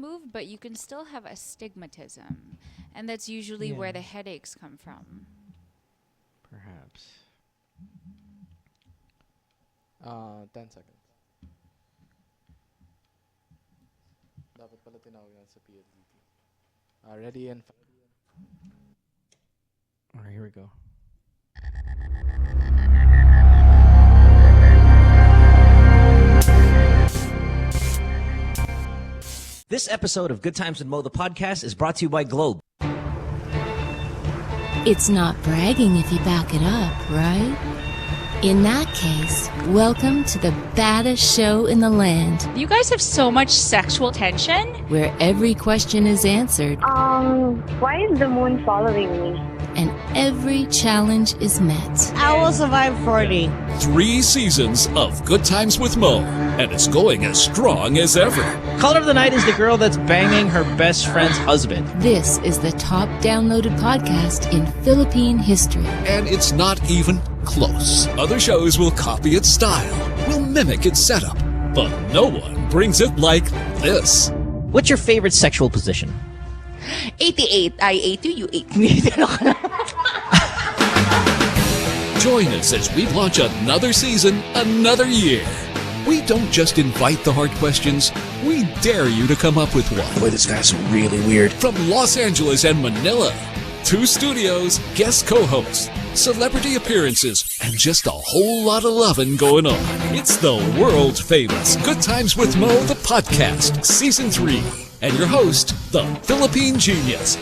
removed, but you can still have astigmatism. And that's usually where the headaches come from. Perhaps. 10 seconds. Dapat pala tinawag yan sa PLDT. Ready and... Alright, here we go. This episode of Good Times with Mo, the podcast, is brought to you by Globe. It's not bragging if you back it up, right? In that case, welcome to the baddest show in the land, You guys have so much sexual tension. where every question is answered Why is the moon following me? and every challenge is met. I will survive 40. 3 seasons of Good Times with Mo, and it's going as strong as ever. Caller of the Night is the girl that's banging her best friend's husband. This is the top downloaded podcast in Philippine history. And it's not even close. Other shows will copy its style, will mimic its setup, but no one brings it like this. What's your favorite sexual position? 88. I ate you, you ate me. Join us as we launch another season, another year. We don't just invite the hard questions, we dare you to come up with one. Boy, this guy's really weird. From Los Angeles and Manila, 2 studios, guest co-hosts, celebrity appearances, and just a whole lot of loving going on. It's the world famous Good Times with Mo, the podcast, Season 3. And your host, the Philippine genius,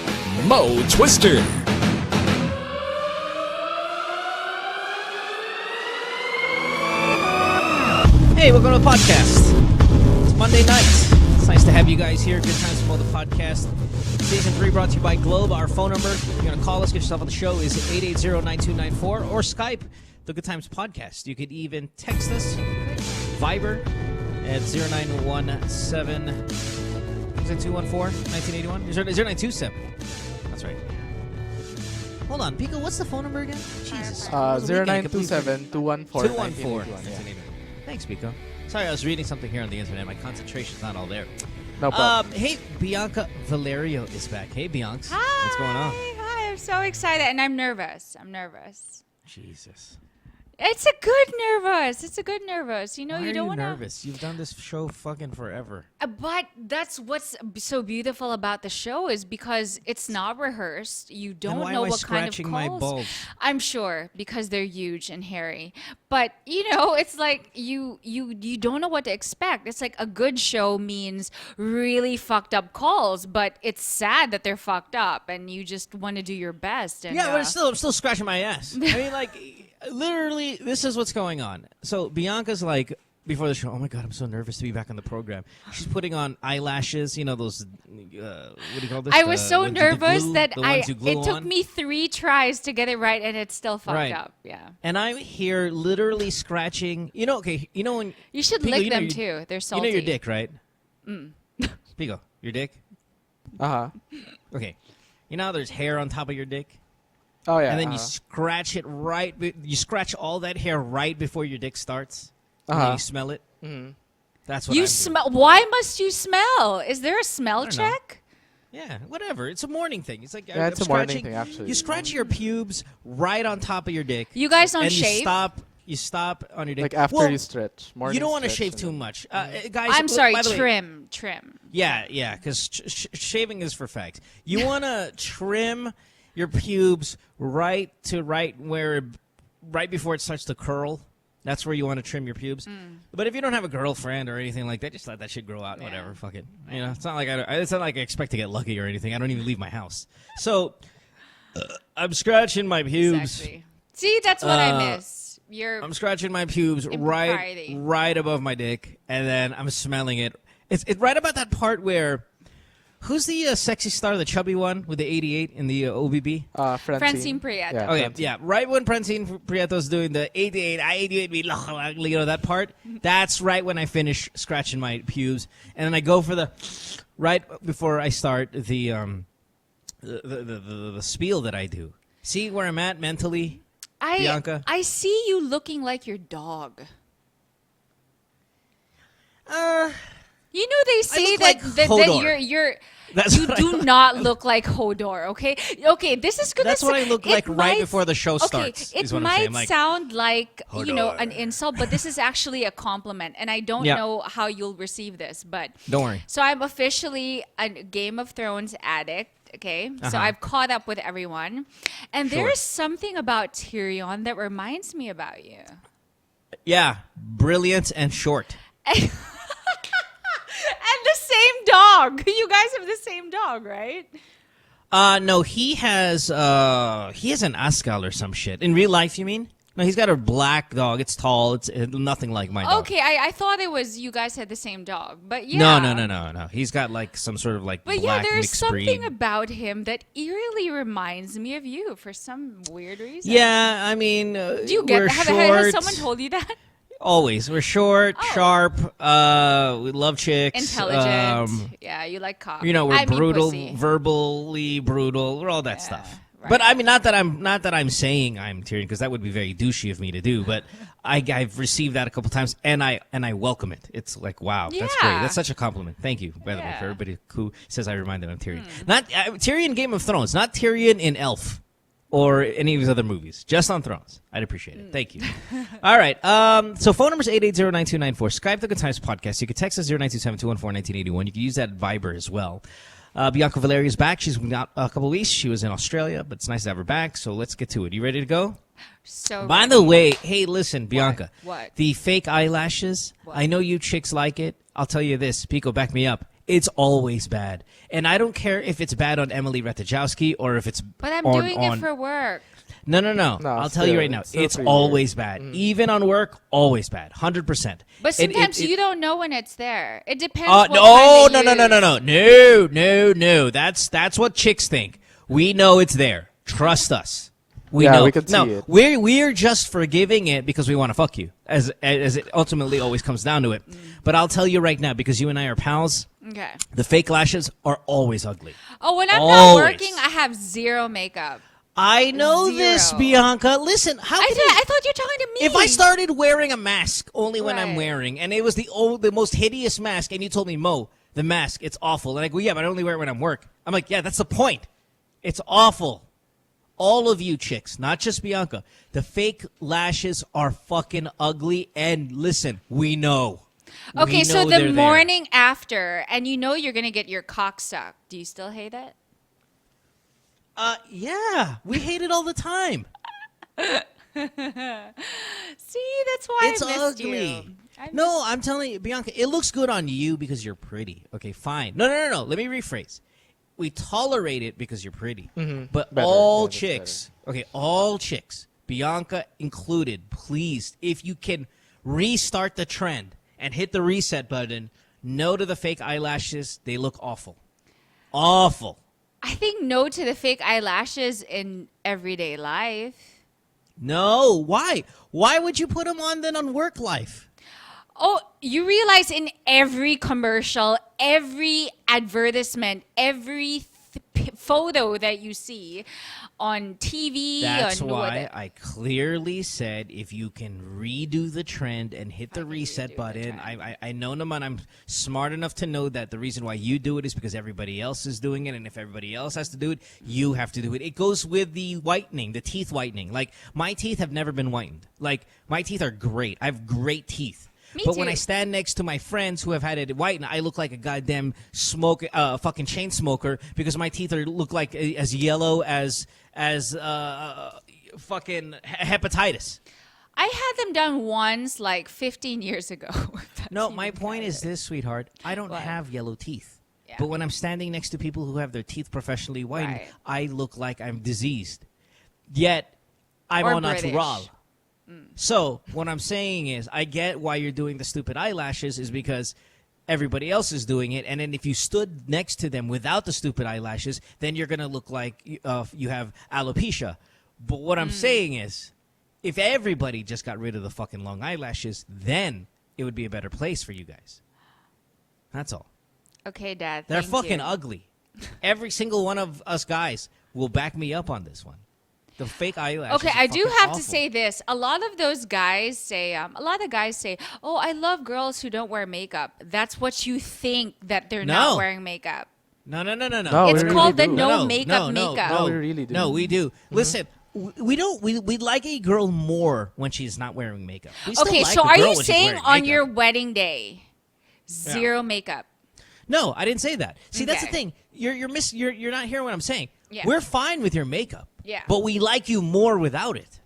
Mo Twister. Hey, welcome to the podcast. It's Monday night. It's nice to have you guys here. Good Times with Mo, the podcast. Season 3 brought to you by Globe. Our phone number, if you're going to call us, get yourself on the show, is 880-9294, or Skype, the Good Times Podcast. You could even text us, Viber, at 0917... Is it 214-1981? Is there 927? That's right. Hold on, Pico, what's the phone number again? Jesus. 0927-214-1981. Thanks, Pico. Sorry, I was reading something here on the internet. My concentration's not all there. No problem. Hey, Bianca Valerio is back. Hey, Bianca. Hi. What's going on? Hi, I'm so excited. And I'm nervous. Jesus. It's a good nervous. You know, Why you are don't you want to. nervous? You've done this show fucking forever. But that's what's so beautiful about the show is because it's not rehearsed. You don't why know am I what kind of scratching my calls. balls? I'm sure because they're huge and hairy. But you know, it's like you don't know what to expect. It's like a good show means really fucked up calls, but it's sad that they're fucked up, and you just want to do your best. And, Yeah, but I'm still scratching my ass. I mean, like, literally, this is what's going on. So Bianca's like, before the show, oh my God, I'm so nervous to be back on the program. She's putting on eyelashes, you know, those, what do you call this? I was so nervous that it took me 3 tries to get it right, and it's still fucked up. Yeah. And I'm here literally scratching, you know, okay, you know when... You should Pico, lick them too. They're salty. You know your dick, right? Pico, your dick? Uh-huh. Okay. You know how there's hair on top of your dick? Oh, yeah. And then you scratch it right, you scratch all that hair right before your dick starts. And then you smell it. Mm-hmm. That's what You I'm smell. Why must you smell? Is there a smell don't know. check? doing. Yeah, whatever. It's a morning thing. It's like Yeah, it's I'm a morning scratching- thing, actually. You scratch your pubes right on top of your dick. You guys don't and shave? You stop on your dick. Like after Well, you stretch. Morning you don't want to stretch shave and too then- much. Guys, I'm sorry. by the way- Trim. Yeah, because shaving is for facts. You want to trim your pubes right before it starts to curl. That's where you want to trim your pubes. But if you don't have a girlfriend or anything like that, just let that shit grow out. Whatever, fuck it. You know, it's not like I expect to get lucky or anything. I don't even leave my house. So I'm scratching my pubes. Exactly. See, that's what I miss. I'm scratching my pubes Impropriety. right above my dick, and then I'm smelling it. It's right about that part where. Who's the sexy star, the chubby one with the 88 in the OBB? Francine Prieto. Yeah, Okay, Francine. yeah. Right when Francine Prieto's doing the 88, you know, that part, that's right when I finish scratching my pubes. And then I go for right before I start the spiel that I do. See where I'm at mentally, Bianca? I see you looking like your dog. You know they say look that, like that Hodor. you're That's you what I do look not look like Hodor, okay? Okay, this is gonna That's what I look it like right might- before the show starts, Okay, it is what I'm saying. might Like, sound like you know an Hodor. insult, but this is actually a compliment, and I don't Yeah. know how you'll receive this, but Don't worry. So I'm officially a Game of Thrones addict. Okay, so Uh-huh. I've caught up with everyone, and Sure. there's something about Tyrion that reminds me about you. Yeah, brilliant and short. And the same dog. You guys have the same dog, right? No, he has an Askal or some shit. In real life, you mean? No, he's got a black dog. It's tall. It's nothing like my dog. Okay, I thought it was you guys had the same dog, but yeah. No. He's got like some sort of like But yeah, black there's mixed something breed. about him that eerily reminds me of you for some weird reason. Yeah, I mean, Do you get we're that? short. Has someone told you that? Always. We're short, Oh. sharp, we love chicks. Intelligent. Yeah, you like cock. You know, we're I mean brutal, pussy. verbally brutal. We're all that Yeah, stuff. right. But I mean, not that I'm saying I'm Tyrion, because that would be very douchey of me to do. But I've received that a couple times, and I welcome it. It's like, wow, that's great. Yeah. That's such a compliment. Thank you, by the way, Yeah. for everybody who says I remind them of Tyrion. Not Tyrion Game of Thrones, not Tyrion in Elf or any of his other movies. Just on Thrones. I'd appreciate it. Thank you. All right. So phone number is 880-9294. Skype the Good Times Podcast. You can text us 0927-214-1981. You can use that Viber as well. Bianca Valerio is back. She's been out a couple of weeks. She was in Australia, but it's nice to have her back. So let's get to it. You ready to go? So By the way, hey, listen, Bianca. What? The fake eyelashes. What? I know you chicks like it. I'll tell you this. Pico, back me up. It's always bad. And I don't care if it's bad on Emily Ratajkowski or if it's But I'm on, doing it for work. No. No, I'll tell you still, right now. it's still It's pretty always bad. Even on work, always bad. 100%. But sometimes you don't know when it's there. It depends. No. what kind they use. No. That's what chicks think. We know it's there. Trust us. We Yeah, know. we can see no, it. we're just forgiving it because we want to fuck you, as it ultimately always comes down to it. But I'll tell you right now, because you and I are pals, Okay. the fake lashes are always ugly. Oh, when I'm not Always. working, I have zero makeup. I know this, Zero. Bianca. Listen, how can you... I thought you were talking to me. If I started wearing a mask only when I'm Right. wearing, and it was the most hideous mask, and you told me, Mo, the mask, it's awful. And I go, yeah, but I only wear it when I'm work. I'm like, yeah, that's the point. It's awful. All of you chicks, not just Bianca, the fake lashes are fucking ugly. And listen, we know. Okay, We so know the they're there. morning after, and you know you're gonna get your cock sucked. Do you still hate it? Yeah, we hate it all the time. See, that's why It's I missed ugly. you. No, I'm telling you, Bianca, it looks good on you because you're pretty. Okay, fine. No. Let me rephrase. We tolerate it because you're pretty. But Better. all Yeah, that's chicks, okay, all chicks, Bianca included, please, if you can restart the trend and hit the reset button, no to the fake eyelashes. They look awful. Awful. I think no to the fake eyelashes in everyday life. No, why? Why would you put them on then on work life? Oh, you realize in every commercial, every advertisement, every photo that you see on TV, That's on why I clearly said if you can redo the trend and hit the reset redo the button. trend. I know, Naman, I'm smart enough to know that the reason why you do it is because everybody else is doing it, and if everybody else has to do it, you have to do it. It goes with the whitening, the teeth whitening. Like, my teeth have never been whitened. Like, my teeth are great. I have great teeth. Me But when too. I stand next to my friends who have had it whitened, I look like a goddamn fucking chain smoker because my teeth look like as yellow as fucking hepatitis. I had them done once, like 15 years ago. if that's No, even my point is counted. this, sweetheart. I don't What? have yellow teeth. Yeah. But when I'm standing next to people who have their teeth professionally whitened, Right. I look like I'm diseased. Yet, I'm Or all British. natural. So, what I'm saying is, I get why you're doing the stupid eyelashes is because everybody else is doing it. And then if you stood next to them without the stupid eyelashes, then you're going to look like you have alopecia. But what I'm saying is, if everybody just got rid of the fucking long eyelashes, then it would be a better place for you guys. That's all. Okay, Dad. They're thank fucking you. ugly. Every single one of us guys will back me up on this one. The fake eyelashes. Okay, are I do fucking have awful. to say this. A lot of those guys say, "Oh, I love girls who don't wear makeup." That's what you think that they're No. not wearing makeup. No. No, It's we called really the do. no makeup no, makeup. No, we really do. No, we do. Listen, we don't. We like a girl more when she's not wearing makeup. We still Okay, like so the are girl you when she's saying wearing on makeup. your wedding day, zero makeup? No, I didn't say that. See, that's the Okay. thing. You're not hearing what I'm saying. Yeah. We're fine with your makeup. Yeah. But we like you more without it.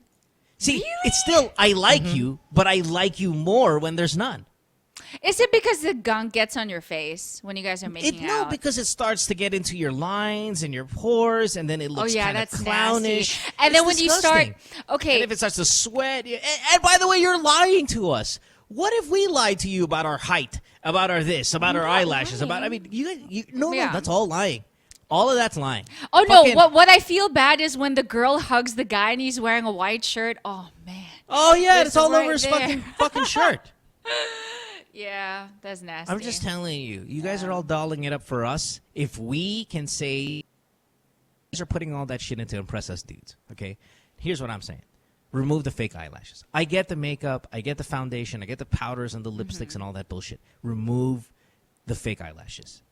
See, Really? it's still I like you, but I like you more when there's none. Is it because the gunk gets on your face when you guys are making No, out? because it starts to get into your lines and your pores, and then it looks kind of that's clownish. nasty. And It's then when you start, disgusting. okay, And if it starts to sweat, and by the way, you're lying to us. What if we lied to you about our height, about our this, about our eyelashes, about? I mean, no, Yeah. that's all lying. All of that's lying. oh no, Fucking- what I feel bad is when the girl hugs the guy and he's wearing a white shirt. Oh man, Oh yeah, This it's all right over his there. fucking shirt. yeah, that's nasty. I'm just telling you, you guys are all dolling it up for us. If we can say, you guys are putting all that shit in to impress us dudes, okay? Here's what I'm saying. Remove the fake eyelashes. I get the makeup, I get the foundation, I get the powders and the lipsticks and all that bullshit. Remove the fake eyelashes.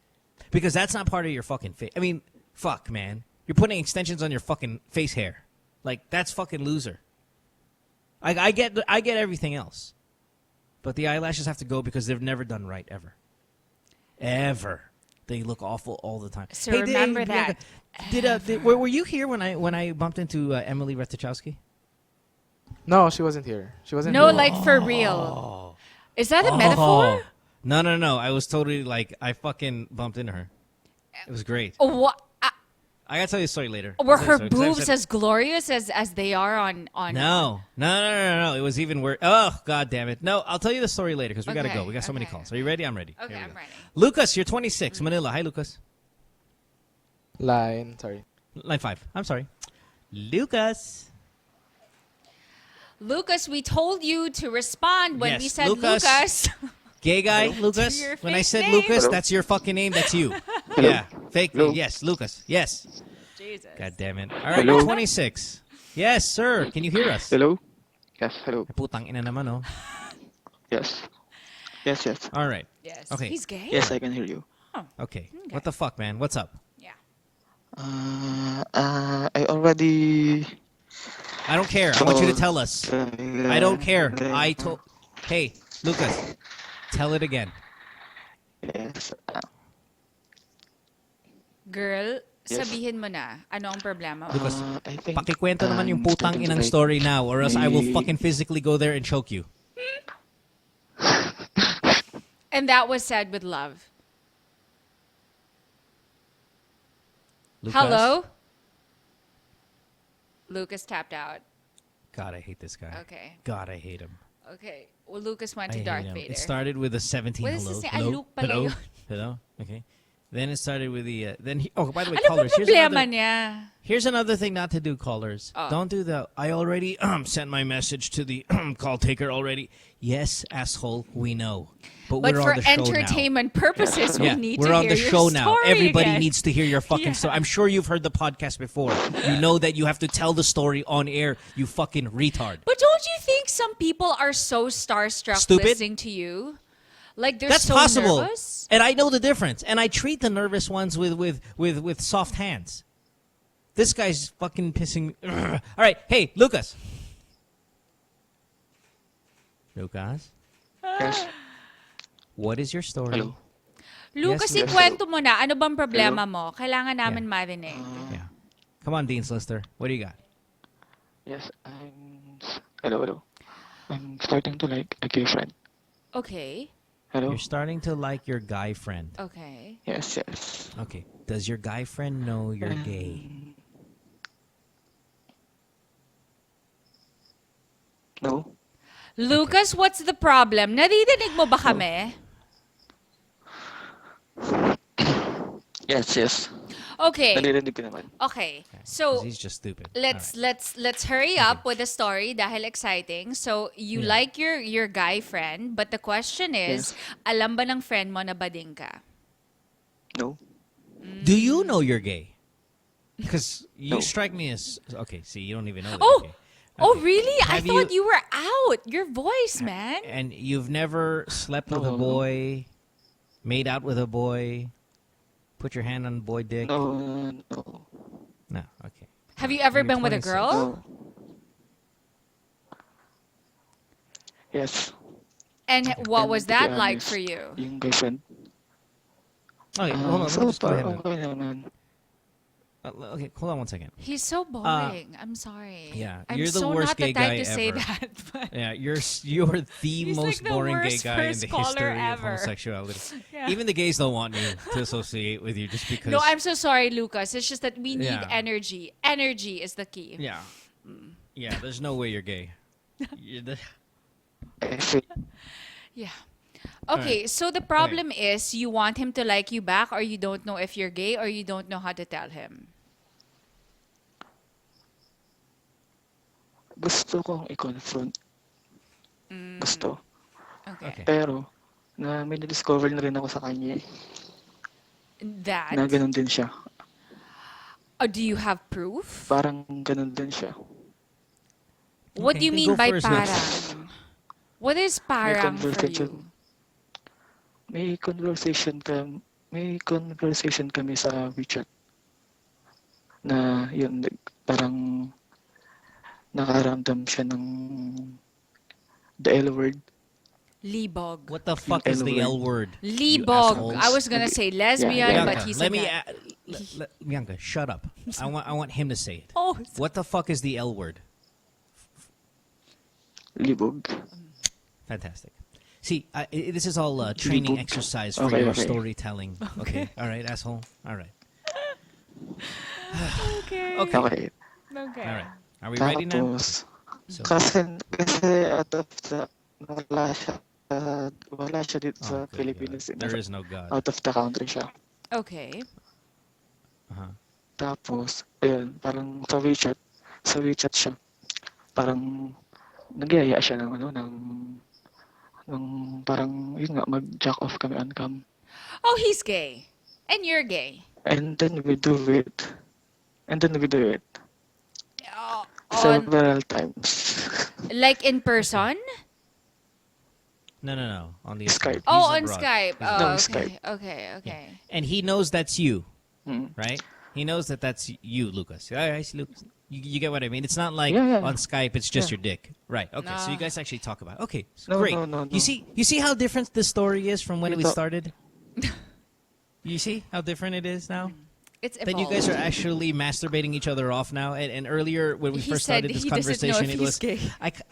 Because that's not part of your fucking face. I mean, fuck, man. You're putting extensions on your fucking face hair. Like, that's fucking loser. I get everything else. But the eyelashes have to go because they've never done right, ever. Ever. They look awful all the time. So remember Bianca, that. were you here when I bumped into Emily Retichowski? No, she wasn't here. She wasn't No, here. like for real. Is that a metaphor? No. I was totally like, I fucking bumped into her. It was great. What? I gotta tell you a story later. Were I'll tell you her a story, 'cause I've boobs said- as glorious as they are on? No. It was even worse. Oh, god damn it. No, I'll tell you the story later because we gotta Okay, go. We got so many okay. calls. Are you ready? I'm ready. Okay, Here we I'm go. ready. Lucas, you're 26, Manila. Hi, Lucas. Sorry. Line 5. I'm sorry. Lucas. Lucas, we told you to respond when Yes, we said Lucas. Lucas. Gay guy, Lucas. your When I fake said name. Lucas, Hello? that's your fucking name. That's you. Yeah. Fake name. Yes, Lucas. Yes. Jesus. God damn it. All right, Hello? you're 26. Yes, sir. Can you hear us? Hello? Yes, hello. Putang ina naman, oh. Yes. Yes, yes. All right. Yes. Okay. He's gay. Yes, I can hear you. Okay. What the fuck, man? What's up? Yeah. I already... I don't care. I want you to tell us. I I don't care. I told. Hey, Lucas, tell it again. Yes. Girl, Yes. sabihin mo na. Ano ang problema mo? Lucas, I think... pakikwento naman yung I'm putang starting to inang like story now or else I will the- fucking physically go there and choke you. And that was said with love. Lucas? Hello? Lucas tapped out. God, I hate this guy. Okay. God, I hate him. Okay. Well, Lucas went I to hate Darth him. Vader. It started with a 17 What is hello. this? Hello. Luke pala Hello. yun. Hello. Okay. Then it started with the then he, oh, by the way, Ano ba callers. problema niya? Here's another thing not to do, callers. Oh. Don't do the I already sent my message to the call taker already. Yes, asshole, we know. But But we're for on the show entertainment purposes, now. we Yeah, need we're to on hear the your show now. story Everybody again. needs to hear your fucking Yeah. story. I'm sure you've heard the podcast before. You know that you have to tell the story on air, you fucking retard. But don't you think some people are so starstruck Stupid? listening to you? Like they're That's so possible. nervous? And I know the difference. And I treat the nervous ones with soft hands. This guy's fucking pissing me. All right. Hey, Lucas. Lucas, Yes. what is your story? Hello. Lucas, Yes, ikwento mo na. Ano bang problema mo? Kailangan namin marinig. Yeah. Come on, Dean's Lister. What do you got? Yes, Hello. I'm starting to like a gay friend. Okay. Hello? You're starting to like your guy friend. Okay. Yes, yes. Okay. Does your guy friend know you're gay? No? Lucas, what's the problem? Naririnig mo ba kami? Yes, yes. Okay. Naririnig ko naman. Okay. 'Cause So he's just stupid. let's hurry up with the story dahil exciting. So you Yeah. like your guy friend, but the question is, alam ba ng friend mo na bading ka? No? Do you know you're gay? Because you No. strike me as okay. See, you don't even know. That Oh! you're gay. Oh, Okay. really? I Have thought you were out. Your voice, man. And you've never slept with a No. boy, made out with a boy, put your hand on a boy dick. No. No. Okay. Have you ever You're been with a 26. girl? No. Yes. And what And was to be that like honest, for you? Yung girlfriend. Okay, hold on. Let me So just go far, ahead. okay naman. Okay, hold on one second. He's so boring. I'm sorry. yeah, I'm you're the so worst not the gay type guy to say ever. that. But Yeah, you're the He's most like the boring gay worst guy in first the caller history of ever. homosexuality. Yeah. Even the gays don't want you to associate with you just because. no, I'm so sorry, Lucas. It's just that we need Yeah. energy. Energy is the key. Yeah. Yeah, there's no way you're gay. Eh, fake. Yeah. Okay, so the problem is you want him to like you back, or you don't know if you're gay, or you don't know how to tell him. Gusto kong i-confront. Gusto. Okay. Pero, may na-discover na rin ako sa kanya eh, That. na ganun din siya. Do you have proof? Parang ganun din siya. What do you Okay, mean go by first, parang? Lex. What is parang for you? May conversation kami sa WeChat na yun, like, parang nakaramdam siya ng the L word. Libog. What the fuck is the L word? you Libog. assholes? I was gonna say lesbian, yeah. but Bianca, he let said me. that. Bianca, shut up. I want him to say it. Oh, What the fuck is the L word? Libog. Fantastic. See, this is all training Libog. exercise for Okay, your okay. storytelling. Okay. All right, asshole. All right. okay. Okay. Okay. Okay. All right. Are we ready now? Tapos, So, kasi out of the, wala siya dito oh, sa good Pilipinas. God. There is no God. Out of the country siya. Okay. Uh-huh. Tapos, ayun, parang sa WeChat siya. Parang, nagyaya siya ng ano, ng parang, yun nga, mag-jack off kami on cam. Oh, he's gay. And you're gay. And then we do it. On, Several times. like in person? No. On the Skype. internet. Oh, He's on abroad. Skype. He's Oh, No, okay. Skype. Okay. And he knows that's you, Mm. right? He knows that that's you, Lucas. I see, Lucas. You get what I mean? It's not like Yeah. on Skype, it's just Yeah. your dick. Right. Okay. So you No. guys actually talk about it. Okay. No, Great. no. You see how different this story is from when We we talk- started? You see how different it is now? It's Then you guys are evolved. actually masturbating each other off now. And earlier when we He first said started this he doesn't know conversation, if it he's was gay.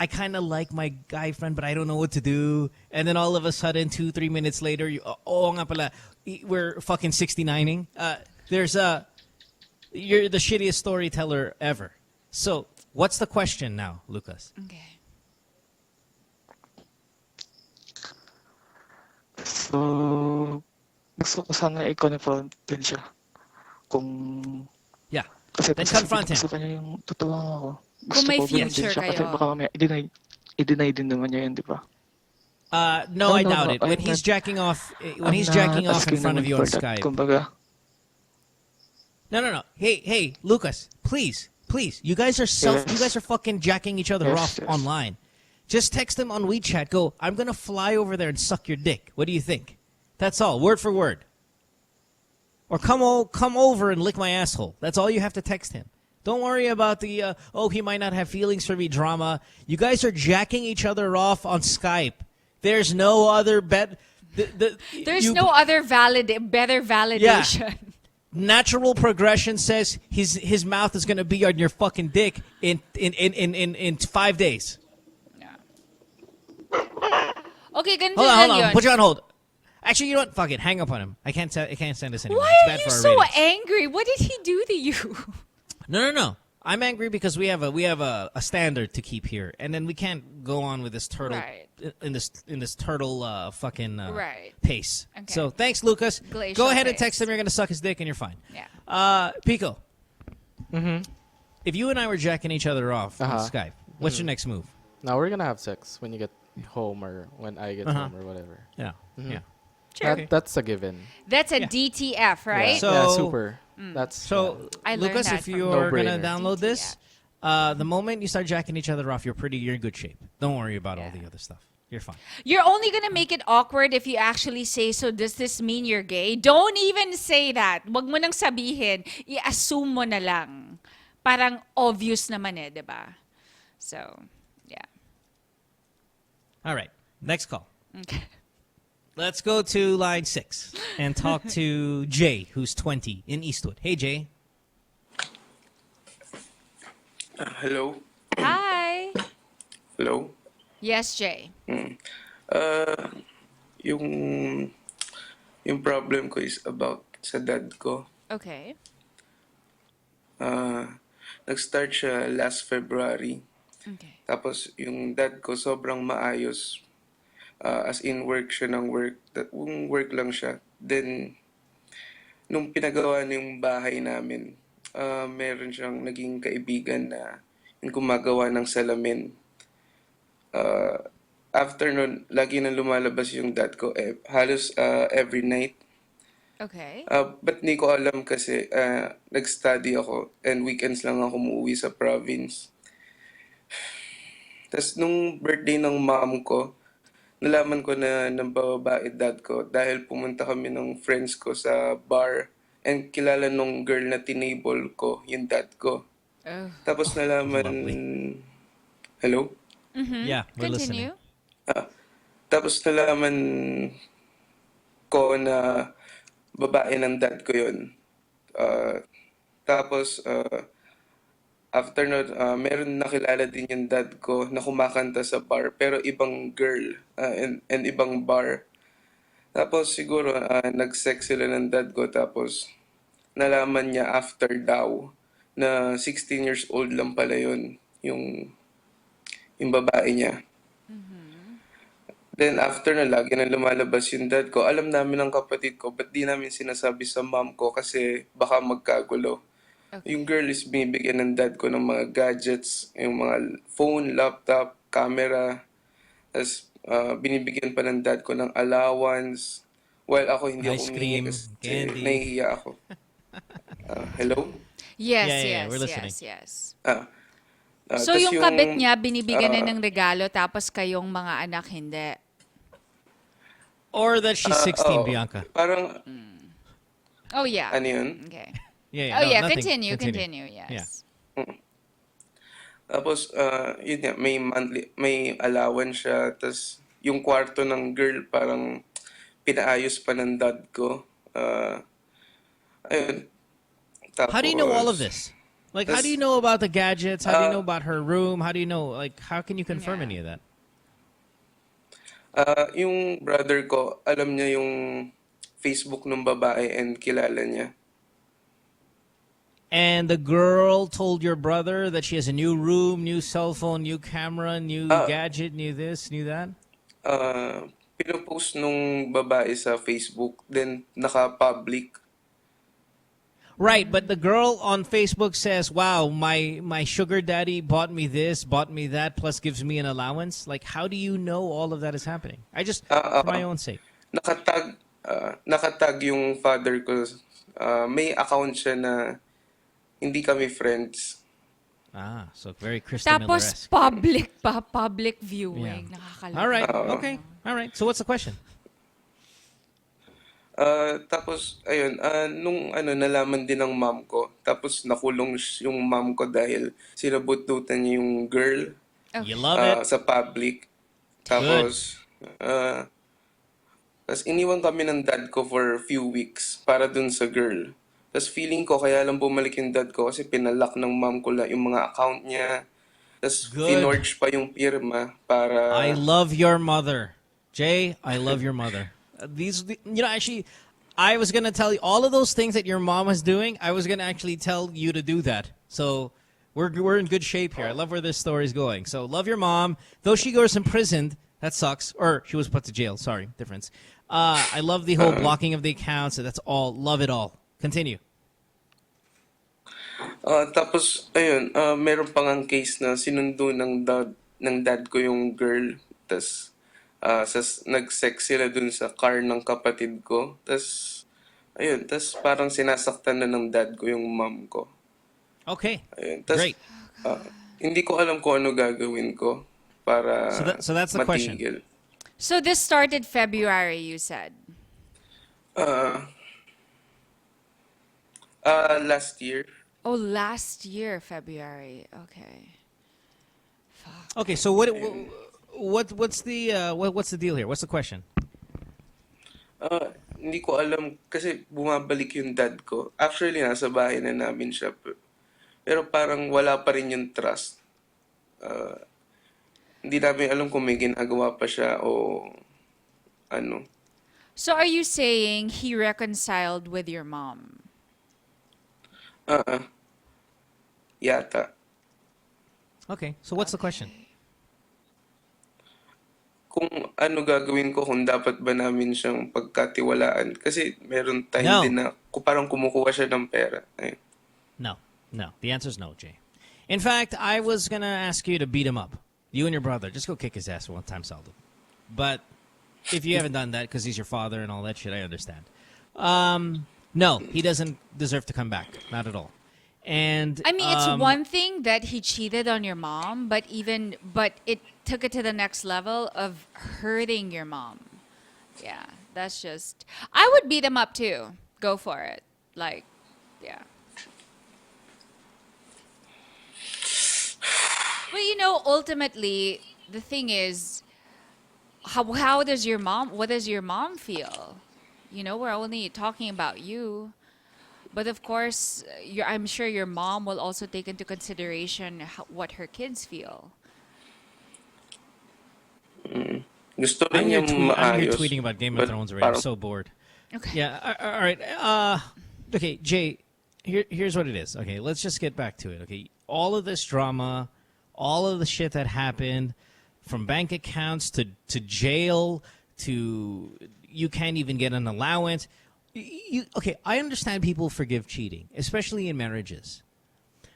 I kind of like my guy friend, but I don't know what to do. And then all of a sudden, 2-3 minutes later, nga pala, we're fucking 69ing. You're the shittiest storyteller ever. So what's the question now, Lucas? Okay. So, gusto ko sana i-confront din siya. Kung, Yeah. kasi Then gusto confront him. Gusto kanya yung totoo ako. Kung may ko ganun din future siya, kasi kayo. baka mamaya, i-deny din naman niya yun, di ba? No, I doubt no, it. When I'm he's not- jacking off, when I'm he's not jacking off in asking front of naman you on for that. Skype. Kumbaga, No. Hey, Lucas, please. You guys are Yes. You guys are fucking jacking each other Yes, off yes. online. Just text him on WeChat. Go, I'm gonna fly over there and suck your dick. What do you think? That's all, word for word. Or come over and lick my asshole. That's all you have to text him. Don't worry about the he might not have feelings for me drama. You guys are jacking each other off on Skype. There's no other There's no other better validation. Natural progression says his mouth is gonna be on your fucking dick in 5 days. Okay, ganito Hold na on. yun. Put you on hold. Actually, you know what? Fuck it. Hang up on him. I can't send this anymore. Why It's are bad you for our so ratings. angry? What did he do to you? No. I'm angry because we have a standard to keep here, and then we can't go on with this turtle Right. in this turtle fucking Right. pace. Okay. So thanks, Lucas. Glacial Go ahead and pace. text him. You're gonna suck his dick, and you're fine. Yeah. Pico. Mm-hmm. If you and I were jacking each other off on Uh-huh. Skype, what's your next move? Now we're gonna have sex when you get home or when I get Uh-huh. home or whatever. Yeah. Mhm. Yeah. Sure. That's a given. That's a Yeah. DTF, right? So- yeah, super. That's So, I learned Lucas, that if from you're gonna No-brainer. download DT, this, the moment you start jacking each other off, you're in good shape. Don't worry about all the other stuff. You're fine. You're only gonna make it awkward if you actually say, so does this mean you're gay? Don't even say that. Wag mo nang sabihin. I-assume mo na lang. Parang obvious naman eh, di ba? So, yeah. All right, next call. Okay. Let's go to line 6 and talk to Jay, who's 20 in Eastwood. Hey, Jay. Hello? Hi! Hello? Yes, Jay. Uh, yung problem ko is about sa dad ko. Okay. Nag-start siya last February. Okay. Tapos yung dad ko sobrang maayos. As in work siya ng work. Work lang siya. Then, nung pinagawa niya yung bahay namin, meron siyang naging kaibigan na yung gumagawa ng salamin. After nun, lagi nang lumalabas yung dad ko. Halos every night. Okay. But di ko alam kasi nag-study ako and weekends lang ako umuwi sa province. Tapos nung birthday ng mom ko, nalaman ko na nambababae dad ko dahil pumunta kami ng friends ko sa bar and kilala nung girl na tinable ko, yung dad ko. Oh. Tapos nalaman... Lovely. Hello? Yeah, we're listening. Continue. Tapos nalaman ko na babae ng dad ko yun. Tapos, after nun, meron nakilala din yung dad ko na kumakanta sa bar, pero ibang girl and ibang bar. Tapos siguro, nag-sex sila ng dad ko, tapos nalaman niya after daw na 16 years old lang pala yun, yung babae niya. Then after na lagi na lumalabas yung dad ko, alam namin ng kapatid ko, ba't di namin sinasabi sa mom ko kasi baka magkagulo. Okay. Yung girl is binibigyan ng dad ko ng mga gadgets, yung mga phone, laptop, camera. Tapos binibigyan pa ng dad ko ng allowance. While ako hindi Ice ako cream, kasi candy. nahihiya ako. Hello? Yes, Yeah, yes, we're listening. yes. Tas So yung kabit niya, binibigyan na ah, ng regalo, tapos kayong mga anak, hindi. Or that she's 16, oo. Bianca. Parang, Oh, yeah. ano yun? Okay. Yeah, Oh, no, yeah. nothing. Continue. Yes. Tapos, yun nga, may allowance siya. Tapos, yung kwarto ng girl, parang pinaayos pa ng dad ko. Ayun. How do you know all of Tapos, this? Like, how do you know about the gadgets? How do you know about her room? How do you know, like, how can you confirm Yeah. any of that? Yung brother ko, alam niya yung Facebook ng babae and kilala niya. And the girl told your brother that she has a new room, new cell phone, new camera, new gadget, new this, new that? Pinopost nung babae sa Facebook, then naka-public. Right, but the girl on Facebook says, "Wow, my sugar daddy bought me this, bought me that, plus gives me an allowance." Like, how do you know all of that is happening? I just for my own sake. Nakatag yung father ko. May account siya na hindi kami friends. So very Krista Tapos Miller-esque. public viewing. Yeah. Nakakalungkot. All right, okay, all right. So what's the question? Tapos, ayun, nung nalaman din ng mom ko. Tapos nakulong yung mom ko dahil sinabututan niya yung girl You love it. sa public. Tapos, tapos iniwan kami ng dad ko for a few weeks para dun sa girl. Tapos feeling ko kaya lang bumalik yung dad ko kasi pinalock ng mom ko yung mga account niya. Tapos Good. finorge pa yung pirma para... I love your mother, Jay. I love your mother. Actually, I was gonna tell you all of those things that your mom was doing. I was gonna actually tell you to do that. So we're in good shape here. I love where this story is going. So love your mom, though she goes imprisoned. That sucks. Or she was put to jail. Sorry, difference. I love the whole blocking of the accounts. That's all. Love it all. Continue. Tapos, ayun, meron pang ang case na sinundo ng dad ko yung girl. Tapos, nag-sex sila dun sa car ng kapatid ko. Tapos, Ayun, tas parang sinasaktan na ng dad ko yung mom ko. Okay. Ayun, tas Great. ah, hindi ko alam kung ano gagawin ko para So that's the question. matigil. So this started February, you said. Ah, last year. Oh, last year, February. Okay. Okay, so what's the deal here? What's the question? Hindi ko alam kasi bumabalik yung dad ko. Actually, nasa bahay na namin siya. Pero parang wala pa rin yung trust. Hindi namin alam kung may ginagawa pa siya o ano. So are you saying he reconciled with your mom? Yata. Okay, so what's the question? Kung ano gagawin ko, kung dapat ba namin siyang pagkatiwalaan. Kasi meron time No. din na parang kumukuha siya ng pera. Ayun. No. The answer is no, Jay. In fact, I was gonna ask you to beat him up. You and your brother. Just go kick his ass one time, Saldo. But if you haven't done that because he's your father and all that shit, I understand. No, he doesn't deserve to come back. Not at all. And I mean, it's one thing that he cheated on your mom, but it took it to the next level of hurting your mom. Yeah, that's just. I would beat him up too. Go for it. Like, yeah. But ultimately, the thing is, how does your mom? What does your mom feel? We're only talking about you. But of course, I'm sure your mom will also take into consideration what her kids feel. Gusto I'm rin here, niyang I'm here maayos. tweeting about Game of but Thrones already. I'm parang- so bored. Okay. Yeah. All right. Okay, Jay. Here's what it is. Okay, let's just get back to it. Okay, all of this drama, all of the shit that happened, from bank accounts to jail to you can't even get an allowance. Okay, I understand people forgive cheating, especially in marriages.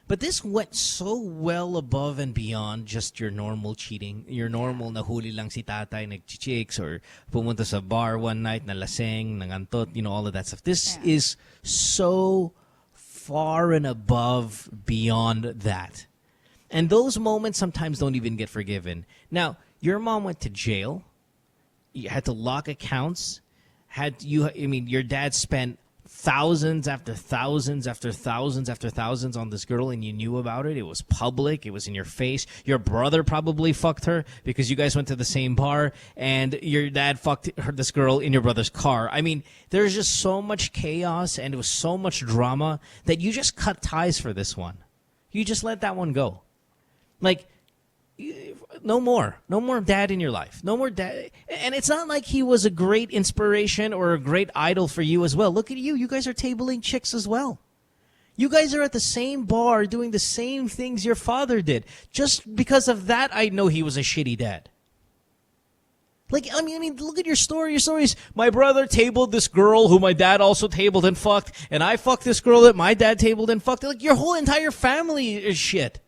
But this went so well above and beyond just your normal cheating. Your normal nahuli lang si tatay nag-chicks or pumunta sa bar one night na laseng, nangantot, all of that stuff. This is so far and above beyond that. And those moments sometimes don't even get forgiven. Now, your mom went to jail. You had to lock accounts. Your dad spent thousands after thousands after thousands after thousands on this girl, and you knew about it. It was public. It was in your face. Your brother probably fucked her because you guys went to the same bar, and your dad fucked this girl in your brother's car. I mean, there's just so much chaos, and it was so much drama that you just cut ties for this one. You just let that one go. Like, no more dad in your life. No more dad. And it's not like he was a great inspiration or a great idol for you as well. Look at you. You guys are tabling chicks as well. You guys are at the same bar doing the same things your father did. Just because of that, I know he was a shitty dad. Like, I mean, look at your story. Your story is, my brother tabled this girl who my dad also tabled and fucked, and I fucked this girl that my dad tabled and fucked. Like, your whole entire family is shit.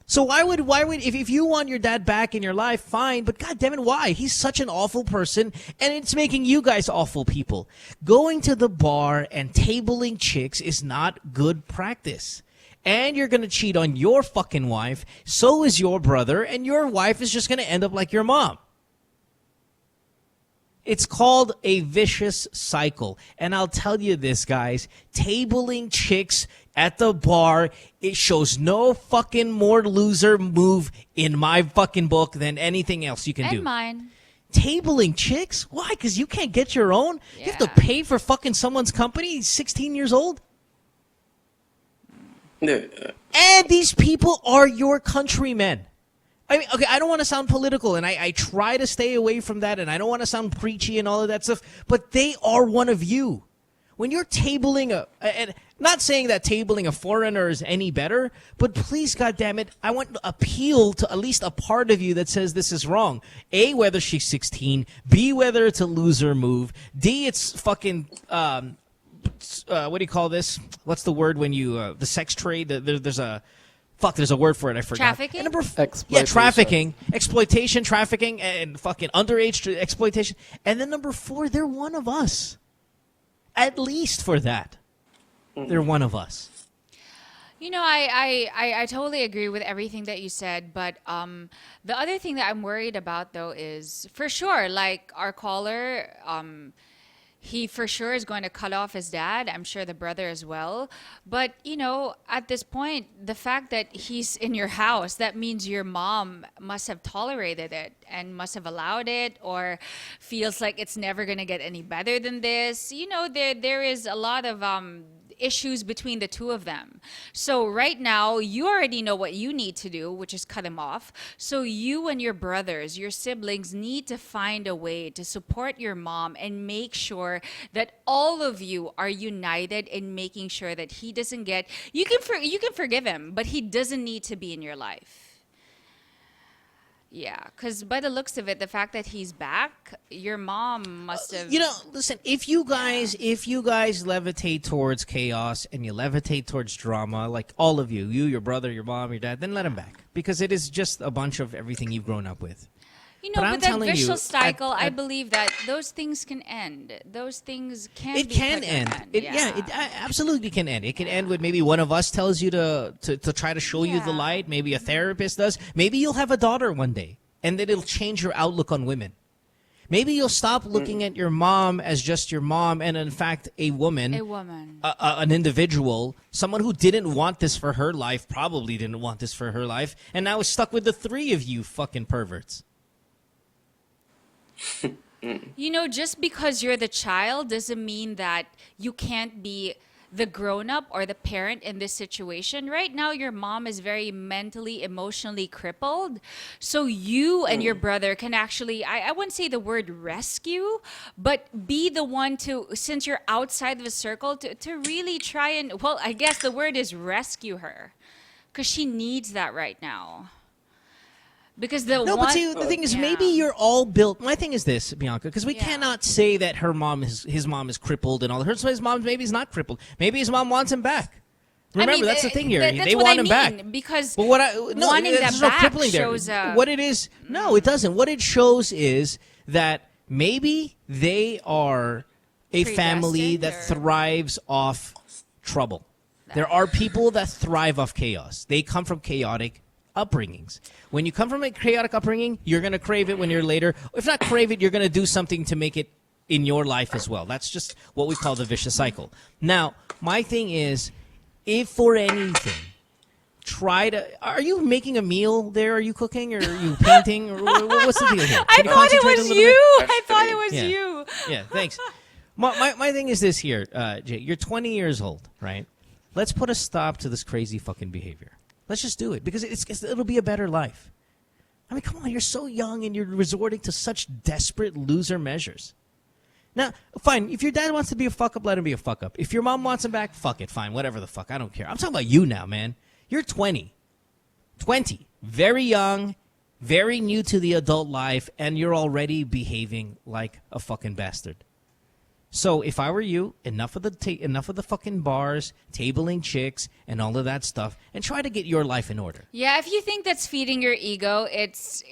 So why would if you want your dad back in your life, fine, but god damn it, why? He's such an awful person, and it's making you guys awful people. Going to the bar and tabling chicks is not good practice. And you're going to cheat on your fucking wife, so is your brother, and your wife is just going to end up like your mom. It's called a vicious cycle. And I'll tell you this, guys, tabling chicks at the bar, it shows no fucking more loser move in my fucking book than anything else you can do. And mine. Tabling chicks? Why? Because you can't get your own? You have to pay for fucking someone's company? He's 16 years old? And these people are your countrymen. I mean, okay, I don't want to sound political, and I try to stay away from that, and I don't want to sound preachy and all of that stuff, but they are one of you. When you're tabling and not saying that tabling a foreigner is any better, but please, goddammit, I want to appeal to at least a part of you that says this is wrong. A, whether she's 16. B, whether it's a loser move. D, it's fucking, what do you call this? What's the word when you, the sex trade? There's a word for it. I forgot. Trafficking? Yeah, trafficking, exploitation, trafficking, and fucking underage exploitation. And then number 4, they're one of us. At least for that, they're one of us. You know, I totally agree with everything that you said, but the other thing that I'm worried about though is for sure, like our caller, he for sure is going to cut off his dad. I'm sure the brother as well. But, you know, at this point, the fact that he's in your house, that means your mom must have tolerated it and must have allowed it or feels like it's never going to get any better than this. You know, there is a lot of issues between the two of them. So right now, you already know what you need to do, which is cut him off. So you and your brothers, your siblings need to find a way to support your mom and make sure that all of you are united in making sure that he doesn't get, you can forgive him, but he doesn't need to be in your life. Yeah, because by the looks of it, the fact that he's back, your mom must have. You know, listen. If you guys levitate towards chaos and you levitate towards drama, like all of you, your brother, your mom, your dad, then let him back because it is just a bunch of everything you've grown up with. You know, I'm but that telling you, vicious cycle, I believe that those things can end. Those things can. It be can put end. an It absolutely can end. It can end with maybe one of us tells you to try to show you the light. Maybe a therapist does. Maybe you'll have a daughter one day, and then it'll change your outlook on women. Maybe you'll stop looking at your mom as just your mom, and in fact, a woman, an individual, someone who didn't want this for her life, probably didn't want this for her life, and now is stuck with the three of you fucking perverts. You know, just because you're the child doesn't mean that you can't be the grown-up or the parent in this situation. Right now, your mom is very mentally, emotionally crippled. So you and your brother can actually, I wouldn't say the word rescue, but be the one to, since you're outside of the circle, to really try and, well, I guess the word is rescue her. Because she needs that right now. Because but see, the thing is, maybe you're all built. My thing is this, Bianca, because we cannot say that his mom is crippled and all. His mom maybe is not crippled. Maybe his mom wants him back. Remember, that's the thing here. They want him back. Because wanting that back shows what it is. No, it doesn't. What it shows is that maybe they are a family that thrives off trouble. There are people that thrive off chaos. They come from chaotic upbringings. When you come from a chaotic upbringing, you're going to crave it when you're later. If not crave it, you're going to do something to make it in your life as well. That's just what we call the vicious cycle. Now, my thing is, if for anything, try to... Are you making a meal there? Are you cooking? Or are you painting? Or what's the deal here? I thought it was you. I thought it was you. Yeah, thanks. My thing is this here, Jay. You're 20 years old, right? Let's put a stop to this crazy fucking behavior. Let's just do it because it'll be a better life. I mean, come on, you're so young and you're resorting to such desperate loser measures. Now, fine, if your dad wants to be a fuck-up, let him be a fuck-up. If your mom wants him back, fuck it, fine, whatever the fuck, I don't care. I'm talking about you now, man. You're 20. 20. Very young, very new to the adult life, and you're already behaving like a fucking bastard. So if I were you, enough of the fucking bars, tabling chicks, and all of that stuff, and try to get your life in order. Yeah, if you think that's feeding your ego, it's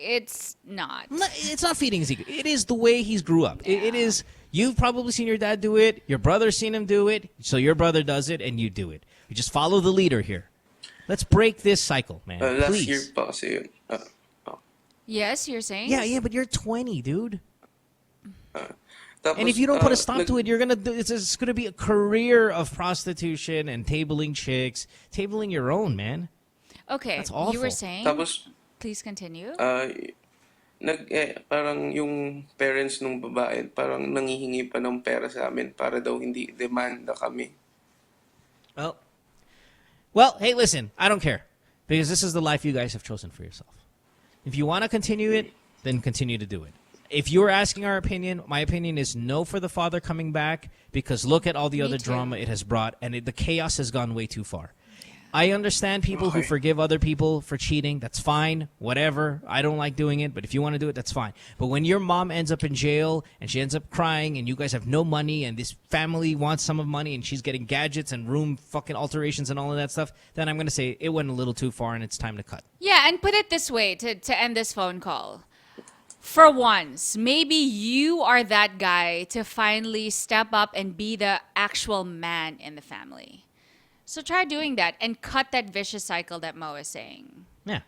not. It's not feeding his ego. It is the way he's grew up. Yeah. It is. You've probably seen your dad do it. Your brother's seen him do it. So your brother does it, and you do it. You just follow the leader here. Let's break this cycle, man. Last Please. year pa kasi yun. Yes, you're saying? Yeah, but you're 20, dude. Tapos, and if you don't put a stop to it, it's gonna be a career of prostitution and tabling chicks, tabling your own, man. Okay, that's awful. you were saying. Tapos, please continue. Parang yung parents nung babae, parang nangihingi pa ng pera sa amin para daw hindi demanda kami. Well, hey, listen, I don't care because this is the life you guys have chosen for yourself. If you want to continue it, then continue to do it. If you're asking our opinion, my opinion is no for the father coming back because look at all the other drama it has brought, and the chaos has gone way too far. I understand people who forgive other people for cheating. That's fine. Whatever. I don't like doing it, but if you want to do it, that's fine. But when your mom ends up in jail and she ends up crying and you guys have no money and this family wants some of money and she's getting gadgets and room fucking alterations and all of that stuff, then I'm going to say it went a little too far and it's time to cut. Yeah, and put it this way to end this phone call. For once, maybe you are that guy to finally step up and be the actual man in the family. So try doing that and cut that vicious cycle that Mo is saying. Yeah.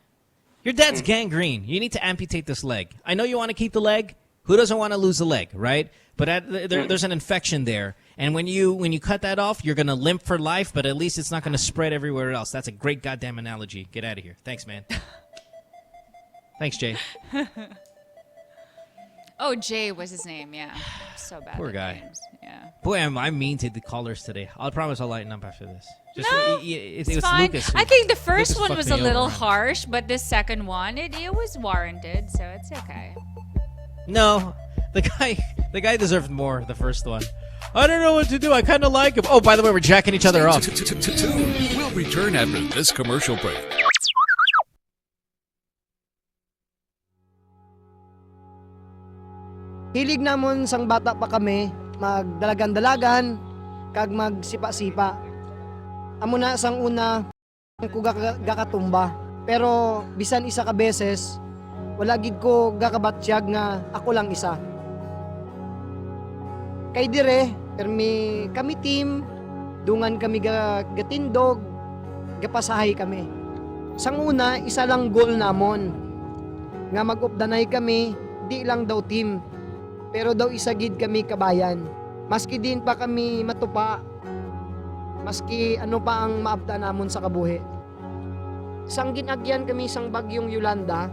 Your dad's gangrene. You need to amputate this leg. I know you want to keep the leg. Who doesn't want to lose a leg, right? But there's an infection there. And when you cut that off, you're going to limp for life, but at least it's not going to spread everywhere else. That's a great goddamn analogy. Get out of here. Thanks, man. Thanks, Jay. Oh, Jay was his name, yeah. So bad. Poor with guy. names. Yeah. Boy, I'm mean to the callers today. I'll promise I'll lighten up after this. No, it it's was fine. Lucas. I think the first Lucas one fucked was me a little over. harsh, but the second one, it was warranted, so it's okay. No, the guy deserved more. The first one. I don't know what to do. I kind of like him. Oh, by the way, we're jacking each other off. We'll return after this commercial break. Hilig namon sang bata pa kami, magdalagan-dalagan, kag magsipa-sipa. Amo na sang una, ko gakatumba. Pero bisan isa ka beses, wala gid ko gakabatsyag nga ako lang isa. Kay dire, kami team, dungan kami gatindog, gapasahay kami. Sang una, isa lang goal namon. Nga mag-updanay kami, di lang daw team. Pero daw isa gid kami kabayan. Maski din pa kami matupa. Maski ano pa ang maabda namon sa kabuhi. Sang ginagyan kami sang bagyong Yolanda,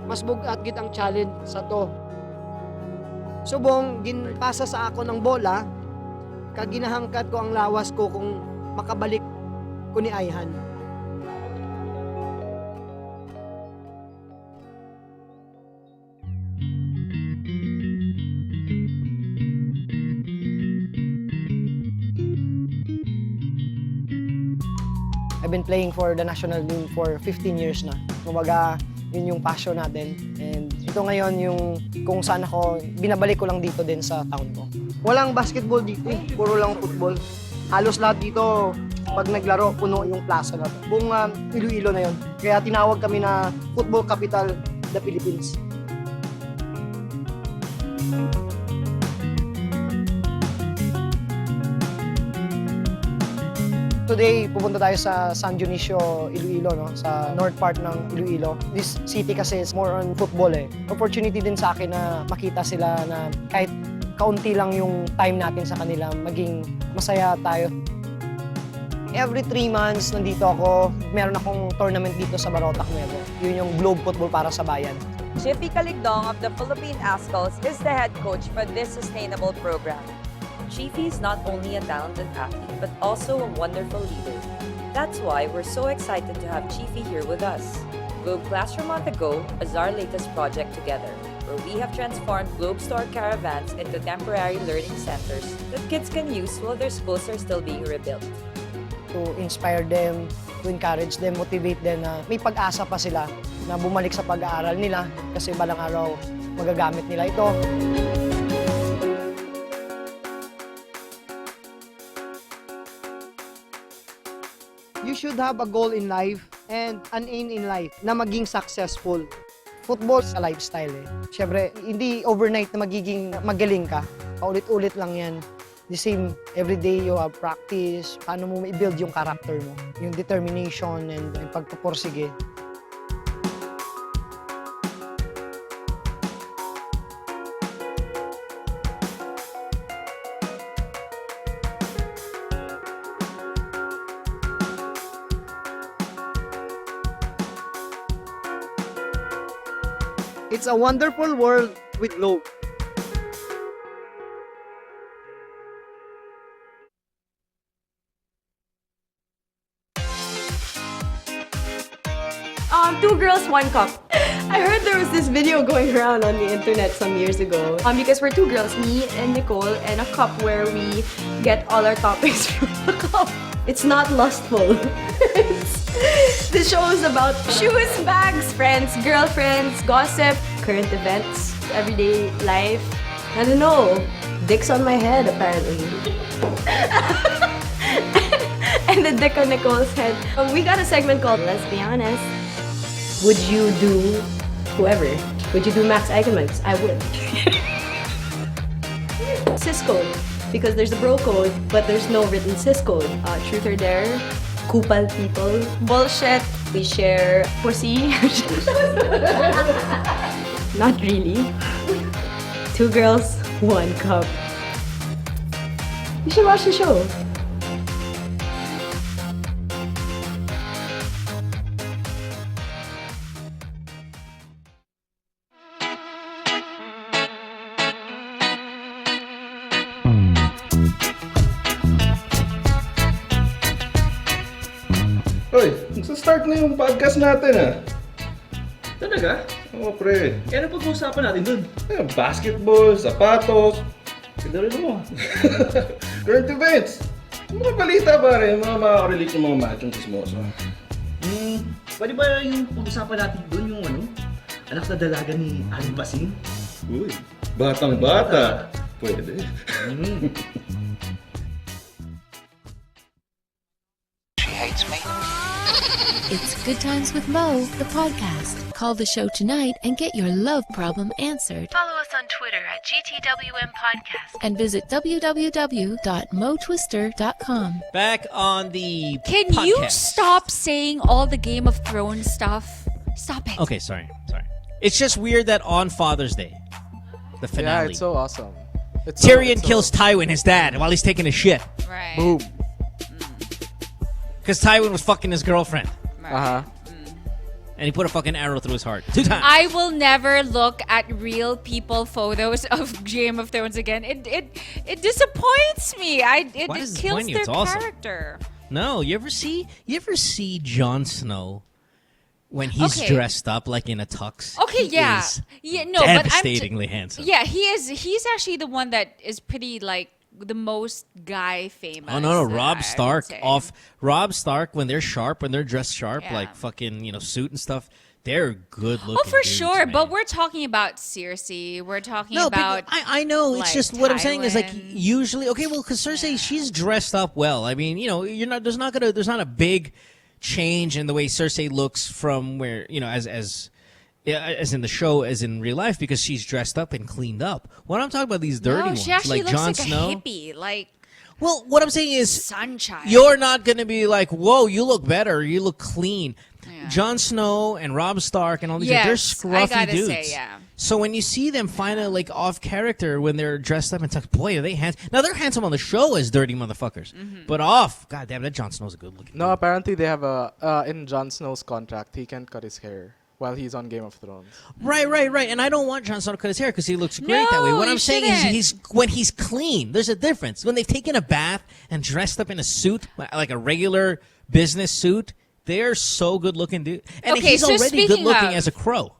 mas bugat gid ang challenge sa to. Subong ginpasa sa ako ng bola, kag ginahangkat ko ang lawas ko kung makabalik ko ni Ayhan. I've been playing for the national team for 15 years na. Kumbaga, yun yung passion natin. And ito ngayon yung kung saan ako, binabalik ko lang dito din sa town ko. Walang basketball dito eh, puro lang football. Halos lahat dito, pag naglaro, puno yung plaza na to. Buong Iloilo na yun. Kaya tinawag kami na football capital of the Philippines. Today, pupunta tayo sa San Dionisio, Iloilo, no? Sa north part ng Iloilo. This city kasi is more on football eh. Opportunity din sa akin na makita sila na kahit kaunti lang yung time natin sa kanila, maging masaya tayo. Every 3 months, nandito ako. Meron akong tournament dito sa Barotac, Nuevo. Yun yung Globe Football para sa bayan. Chippy Caligdong of the Philippine Ascals is the head coach for this sustainable program. Chiffy is not only a talented athlete, but also a wonderful leader. That's why we're so excited to have Chiffy here with us. Globe Classroom on the Go is our latest project together, where we have transformed Globe Store caravans into temporary learning centers that kids can use while their schools are still being rebuilt. To inspire them, to encourage them, motivate them na may pag-asa pa sila na bumalik sa pag-aaral nila kasi balang araw magagamit nila ito. You should have a goal in life and an aim in life na maging successful. Football sa lifestyle eh. Siyempre, hindi overnight na magiging magaling ka. Paulit-ulit lang yan. The same, every day you have practice, paano mo i-build yung character mo, yung determination and yung pagpupursige. It's a wonderful world with Globe. Two girls, one cup. I heard there was this video going around on the internet some years ago. Because we're two girls, me and Nicole, and a cup where we get all our topics from the cup. It's not lustful. This show is about shoes, bags, friends, girlfriends, gossip, current events, everyday life. I don't know. Dick's on my head, apparently. And the dick on Nicole's head. We got a segment called Let's Be Honest. Would you do whoever? Would you do Max Eigenmans? I would. Cis code, because there's a bro code, but there's no written cis code. Truth or dare, kupal people, bullshit. We share pussy. Not really. 2 girls, 1 cup. You should watch the show. Hoy, magsa-start na yung podcast natin ah. Talaga? Oo, pre. Eh, ano pag-uusapan natin dun? Basketball, sapatos. Ganda rin mo. Current events. Yung mga balita pare, yung mga makaka-relate yung mga machong chismoso. Pwede ba yung pag-usapan natin dun yung anak na dalaga ni Aling Basing? Uy, batang-bata. Pwede. She hates me. It's Good Times with Mo, the podcast. Call the show tonight and get your love problem answered. Follow us on Twitter at GTWM Podcast. And visit www.motwister.com. Back on the Can podcast. you stop saying all the Game of Thrones stuff? Stop it. Okay, sorry. It's just weird that on Father's Day, the finale. Yeah, it's so awesome. Tyrion kills Tywin, his dad, while he's taking a shit. Right. Boom. Because Tywin was fucking his girlfriend. Uh-huh. And he put a fucking arrow through his heart 2 times. I will never look at real people photos of Game of Thrones again. It disappoints me. It does it kills disappoint you? their It's awesome. character. No, you ever see Jon Snow when he's Okay. dressed up like in a tux? Okay, He yeah. is Yeah, no, but devastatingly handsome. Yeah, he is. He's actually the one that is pretty like the most guy famous. Oh no, I Rob would Stark say. Rob Stark when they're sharp, when they're dressed sharp, Yeah. like fucking suit and stuff. They're good looking. Oh, for dudes, sure. man. But we're talking about Cersei. We're talking No, about. but I know. It's like, just what I'm saying is like Tywin. usually okay. Well, because Cersei, she's dressed up well. I mean, you're not. There's not a big change in the way Cersei looks from where as in the show as in real life because she's dressed up and cleaned up. What I'm talking about these dirty No, ones she actually like looks Jon like Snow. a hippie. Like Well, what I'm saying is sunchild. you're not going to be like, whoa, you look better. You look clean. Jon Snow and Rob Stark and all these, they're Yes, I scruffy gotta dudes. say, yeah. So when you see them finally like off character when they're dressed up and stuff, boy, are they handsome. Now they're handsome on the show as dirty motherfuckers, but off, god damn, that Jon Snow's a good looking. No, apparently they have in Jon Snow's contract, he can't cut his hair while he's on Game of Thrones. Right. And I don't want Jon Snow to cut his hair because he looks great that way. No, What you I'm saying shouldn't. is when he's clean, there's a difference. When they've taken a bath and dressed up in a suit, like a regular business suit, they're so good looking, dude. And Okay, he's so already good speaking looking of- as a crow.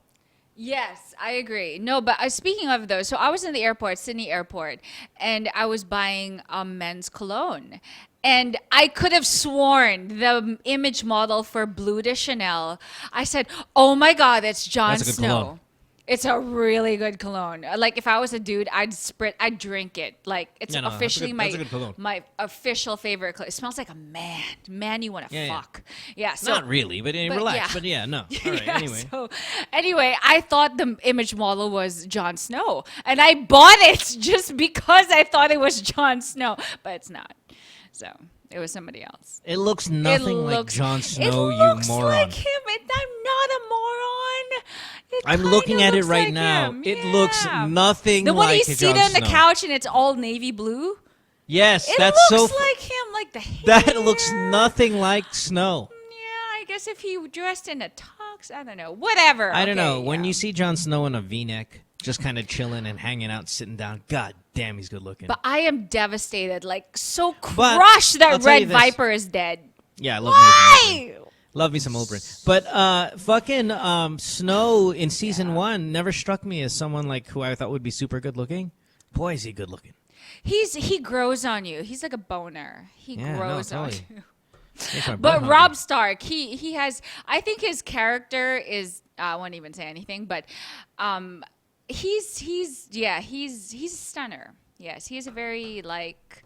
Yes, I agree. No, but speaking of those, so I was in the airport, Sydney Airport, and I was buying men's cologne. And I could have sworn the image model for Blue de Chanel, I said, oh my God, it's Jon That's a good Snow. cologne. It's a really good cologne. Like if I was a dude, I'd drink it. Like it's Yeah, no, that's a officially good- that's a good cologne. my official favorite cologne. It smells like a man. Man you want to Yeah, yeah. fuck. Yeah, so Not really, but, relax. yeah. But yeah, no. All right, Yeah, anyway. So anyway, I thought the image model was Jon Snow, and I bought it just because I thought it was Jon Snow, but it's not. So it was somebody else. It looks nothing like looks- Jon Snow, it you looks moron. like him. I'm not a moron. It I'm kinda looking at it looks right like now. him. It looks Yeah. nothing The one like he's Jon seated on the Snow. couch and it's all navy blue. Yes, It that's looks so. like him, like the hair. That looks nothing like Snow. Yeah, I guess if he dressed in a tux, I don't know. Whatever. I don't know. Okay, When you see Jon Snow in a V-neck, just kind of chilling and hanging out, sitting down, god damn, he's good looking. But I am devastated, like so But crushed I'll that tell you Red this. Viper is dead. Yeah, I love me some Why? Oldbrin. Love me some Oldbrin. But fucking Snow in season 1 never struck me as someone like who I thought would be super good looking. Boy, is he good looking. He grows on you. He's like a boner. He Yeah, no, grows on totally. you. Makes my But blood hungry. Rob Stark, he has. I think his character is. I won't even say anything, but he's a stunner. Yes, he's a very like,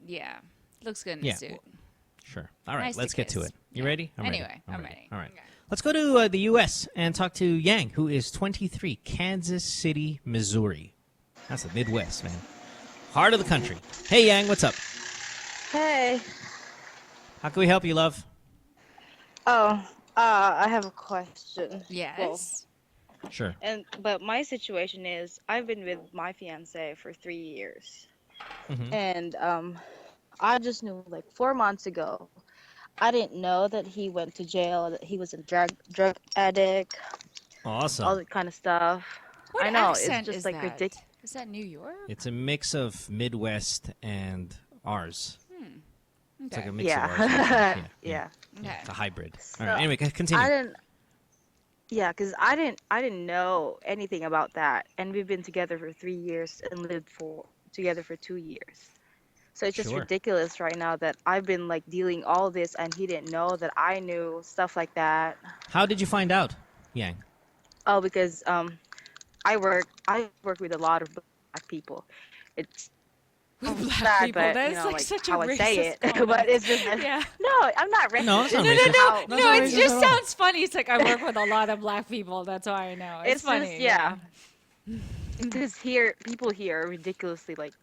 yeah, looks good in Yeah. the suit. Sure. All right, Nice let's to get to kiss. it. You ready? I'm Anyway, ready. I'm ready. All right. Let's go to the U.S. and talk to Yang, who is 23, Kansas City, Missouri. That's the Midwest, man. Heart of the country. Hey, Yang, what's up? Hey. How can we help you, love? Oh, I have a question. Yes. Sure. But my situation is I've been with my fiance for 3 years. Mhm. And I just knew like 4 months ago. I didn't know that he went to jail, that he was a drug addict, Awesome. all that kind of stuff. What I know, accent it's just is like that? ridiculous. Is that New York? It's a mix of Midwest and ours. It's like a mix Yeah. of ours. Yeah. Yeah. Okay. It's a hybrid. So, All right. Anyway, continue. I didn't. Yeah, because I didn't know anything about that, and we've been together for 3 years and lived together for 2 years. So it's just Sure. ridiculous right now that I've been like dealing all this, and he didn't know that I knew stuff like that. How did you find out, Yang? Oh, because I work with a lot of black people. It's Black sad, people. but That you is know, like like such a how I say racist it. comment. But it's just Yeah. no, I'm not racist. No, it's not It's racist. just how- That's No, not it racist just at all. sounds funny. It's like I work with a lot of black people. That's why I know. It's funny. just, yeah. Because people here are ridiculously like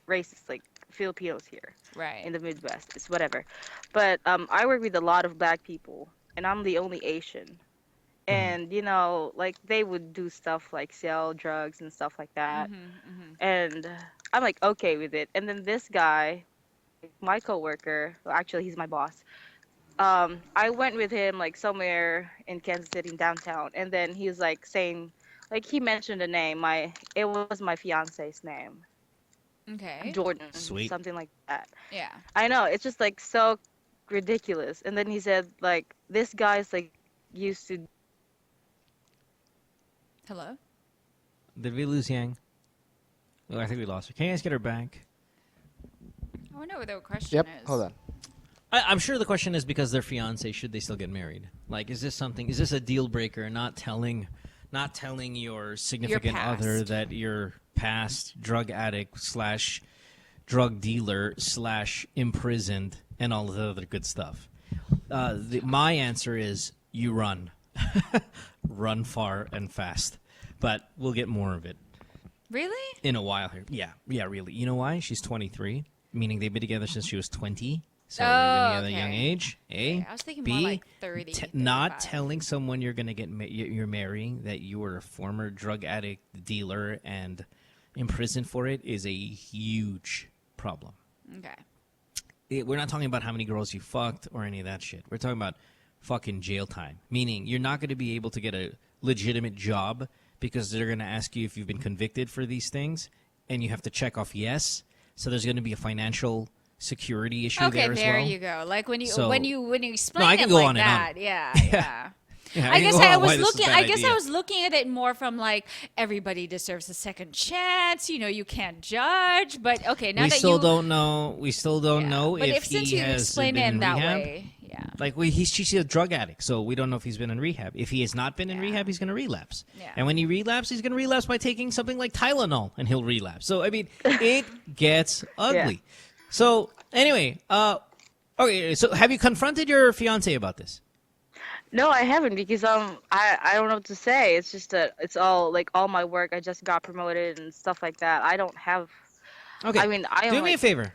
racist, like Filipinos here. Right. In the Midwest, it's whatever. But I work with a lot of black people, and I'm the only Asian. And you know, like they would do stuff like sell drugs and stuff like that. And I'm like okay with it. And then this guy, my coworker, well, actually he's my boss. I went with him like somewhere in Kansas City in downtown, and then he was like saying, like he mentioned a name. It was my fiance's name, Okay. Jordan, Sweet. something like that. Yeah. I know, it's just like so ridiculous. And then he said like this guy's like used to. Hello? Did we lose Yang? Oh, I think we lost her. Can you guys get her back? I wonder what the question Yep. is. Hold on. I'm sure the question is because they're fiancé, should they still get married? Like, is this a deal breaker? Not telling your significant other past. that you're past drug addict / drug dealer / imprisoned and all of the other good stuff. My answer is you run. Run far and fast. But we'll get more of it Really? in a while here. Yeah, really. You know why? She's 23, meaning they've been together since she was 20. So they've been together at a young okay. age. A. Okay, I was thinking B, more like 30, not 35. telling someone you're going to you're marrying that you were a former drug addict dealer and imprisoned for it is a huge problem. Okay. We're not talking about how many girls you fucked or any of that shit. We're talking about fucking jail time, meaning you're not going to be able to get a legitimate job because they're going to ask you if you've been convicted for these things, and you have to check off yes. So there's going to be a financial security issue Okay, there as well. there you go. Like when you So- explain I can it go like on and on. that. Yeah, yeah. Yeah, I can guess go on I why was this is a looking. bad I guess idea. I was looking at it more from like everybody deserves a second chance. You know, you can't judge. But okay, now we that still you don't know. We still don't know but if since he you has explain been it in in that rehab. way, yeah. Like she's a drug addict, so we don't know if he's been in rehab. If he has not been in rehab, he's going to relapse. Yeah. And when he relapses, he's going to relapse by taking something like Tylenol, and he'll relapse. So I mean, it gets ugly. So anyway, okay. So have you confronted your fiance about this? No, I haven't because I don't know what to say. It's just that it's all like all my work. I just got promoted and stuff like that. I don't have. Okay. I mean, I do am me a like, favor.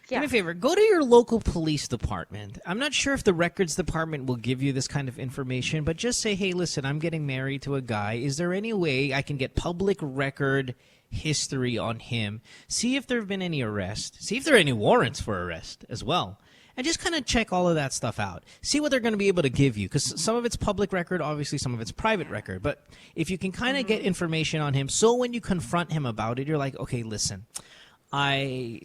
Do me a favor. Go to your local police department. I'm not sure if the records department will give you this kind of information, but just say, hey, listen, I'm getting married to a guy. Is there any way I can get public record history on him? See if there have been any arrests. See if there are any warrants for arrest as well. And just kind of check all of that stuff out. See what they're going to be able to give you. Because some of it's public record, obviously some of it's private record. But if you can kind of get information on him, so when you confront him about it, you're like, okay, listen, I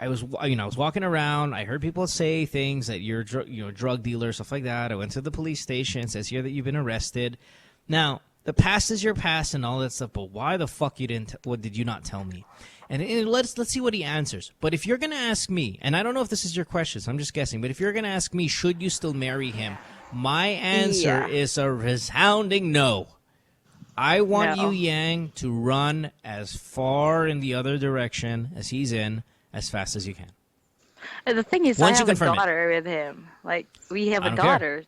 was walking around. I heard people say things that you're a drug dealer, stuff like that. I went to the police station. It says here that you've been arrested. Now, the past is your past and all that stuff, but why the fuck what did you not tell me? And let's see what he answers. But if you're going to ask me, and I don't know if this is your question, so I'm just guessing, but if you're going to ask me, should you still marry him? My answer is a resounding no. I want you, Yang, to run as far in the other direction as he's in as fast as you can. And the thing is, Once I you have a confirm it. daughter with him. Like we have I a don't care. daughter.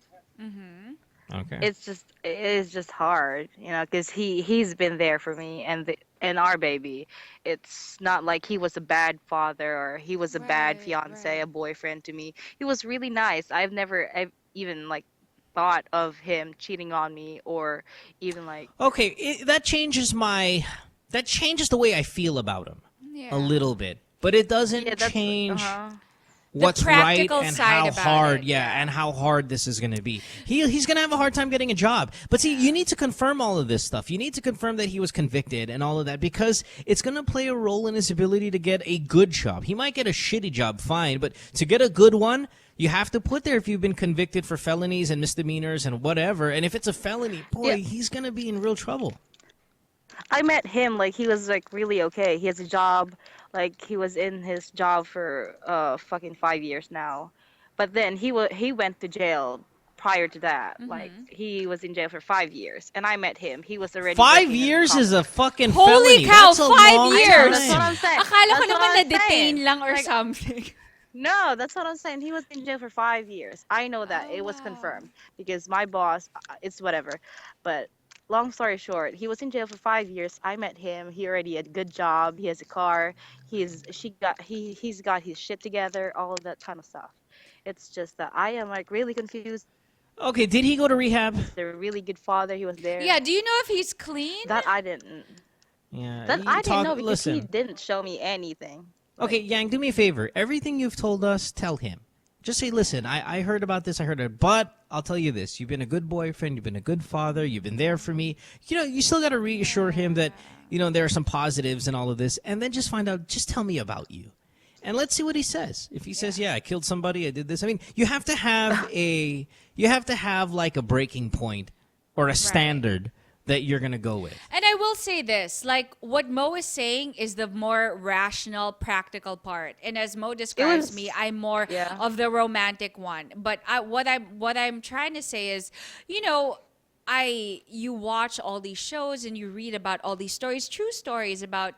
Okay. It is just hard, because he's been there for me and our baby. It's not like he was a bad father or he was a bad fiance, a boyfriend to me. He was really nice. I've even like thought of him cheating on me or even like Okay, that changes the way I feel about him Yeah. a little bit, but it doesn't yeah, that's change uh-huh. what's right practical and side how about hard, it, and how hard this is going to be. He's going to have a hard time getting a job. But see, you need to confirm all of this stuff. You need to confirm that he was convicted and all of that because it's going to play a role in his ability to get a good job. He might get a shitty job, fine, but to get a good one, you have to put there if you've been convicted for felonies and misdemeanors and whatever. And if it's a felony, boy, he's going to be in real trouble. I met him, like, he was, like, really okay. He has a job. Like, he was in his job for fucking 5 years now. But then he went to jail prior to that. Like, he was in jail for 5 years. And I met him. He was already 5 working in years is a fucking Holy felony. cow, That's a 5 long years! time. That's what I'm saying. Akala ko That's what naman I'm na-detain saying. lang or Like, something. No, that's what I'm saying. He was in jail for 5 years. I know that. It was confirmed. Because my boss, it's whatever. But long story short, he was in jail for 5 years. I met him. He already had a good job. He has a car. He's got his shit together. All of that kind of stuff. It's just that I am like really confused. Okay, did he go to rehab? The really good father. He was there. Yeah, do you know if he's clean? That I didn't. Yeah. That you I didn't know because listen. he didn't show me anything. Okay, Yang, do me a favor. Everything you've told us, tell him. Just say, listen, I heard about this, I heard it, but I'll tell you this. You've been a good boyfriend, you've been a good father, you've been there for me. You still got to reassure him that, there are some positives and all of this, and then just find out, just tell me about you. And let's see what he says. If he says, yeah, I killed somebody, I did this. I mean, you have to have like a breaking point or a standard that you're going to go with. And I will say this, like what Mo is saying is the more rational, practical part. And as Mo describes me, I'm more of the romantic one. But what I'm trying to say is, you watch all these shows and you read about all these stories, true stories about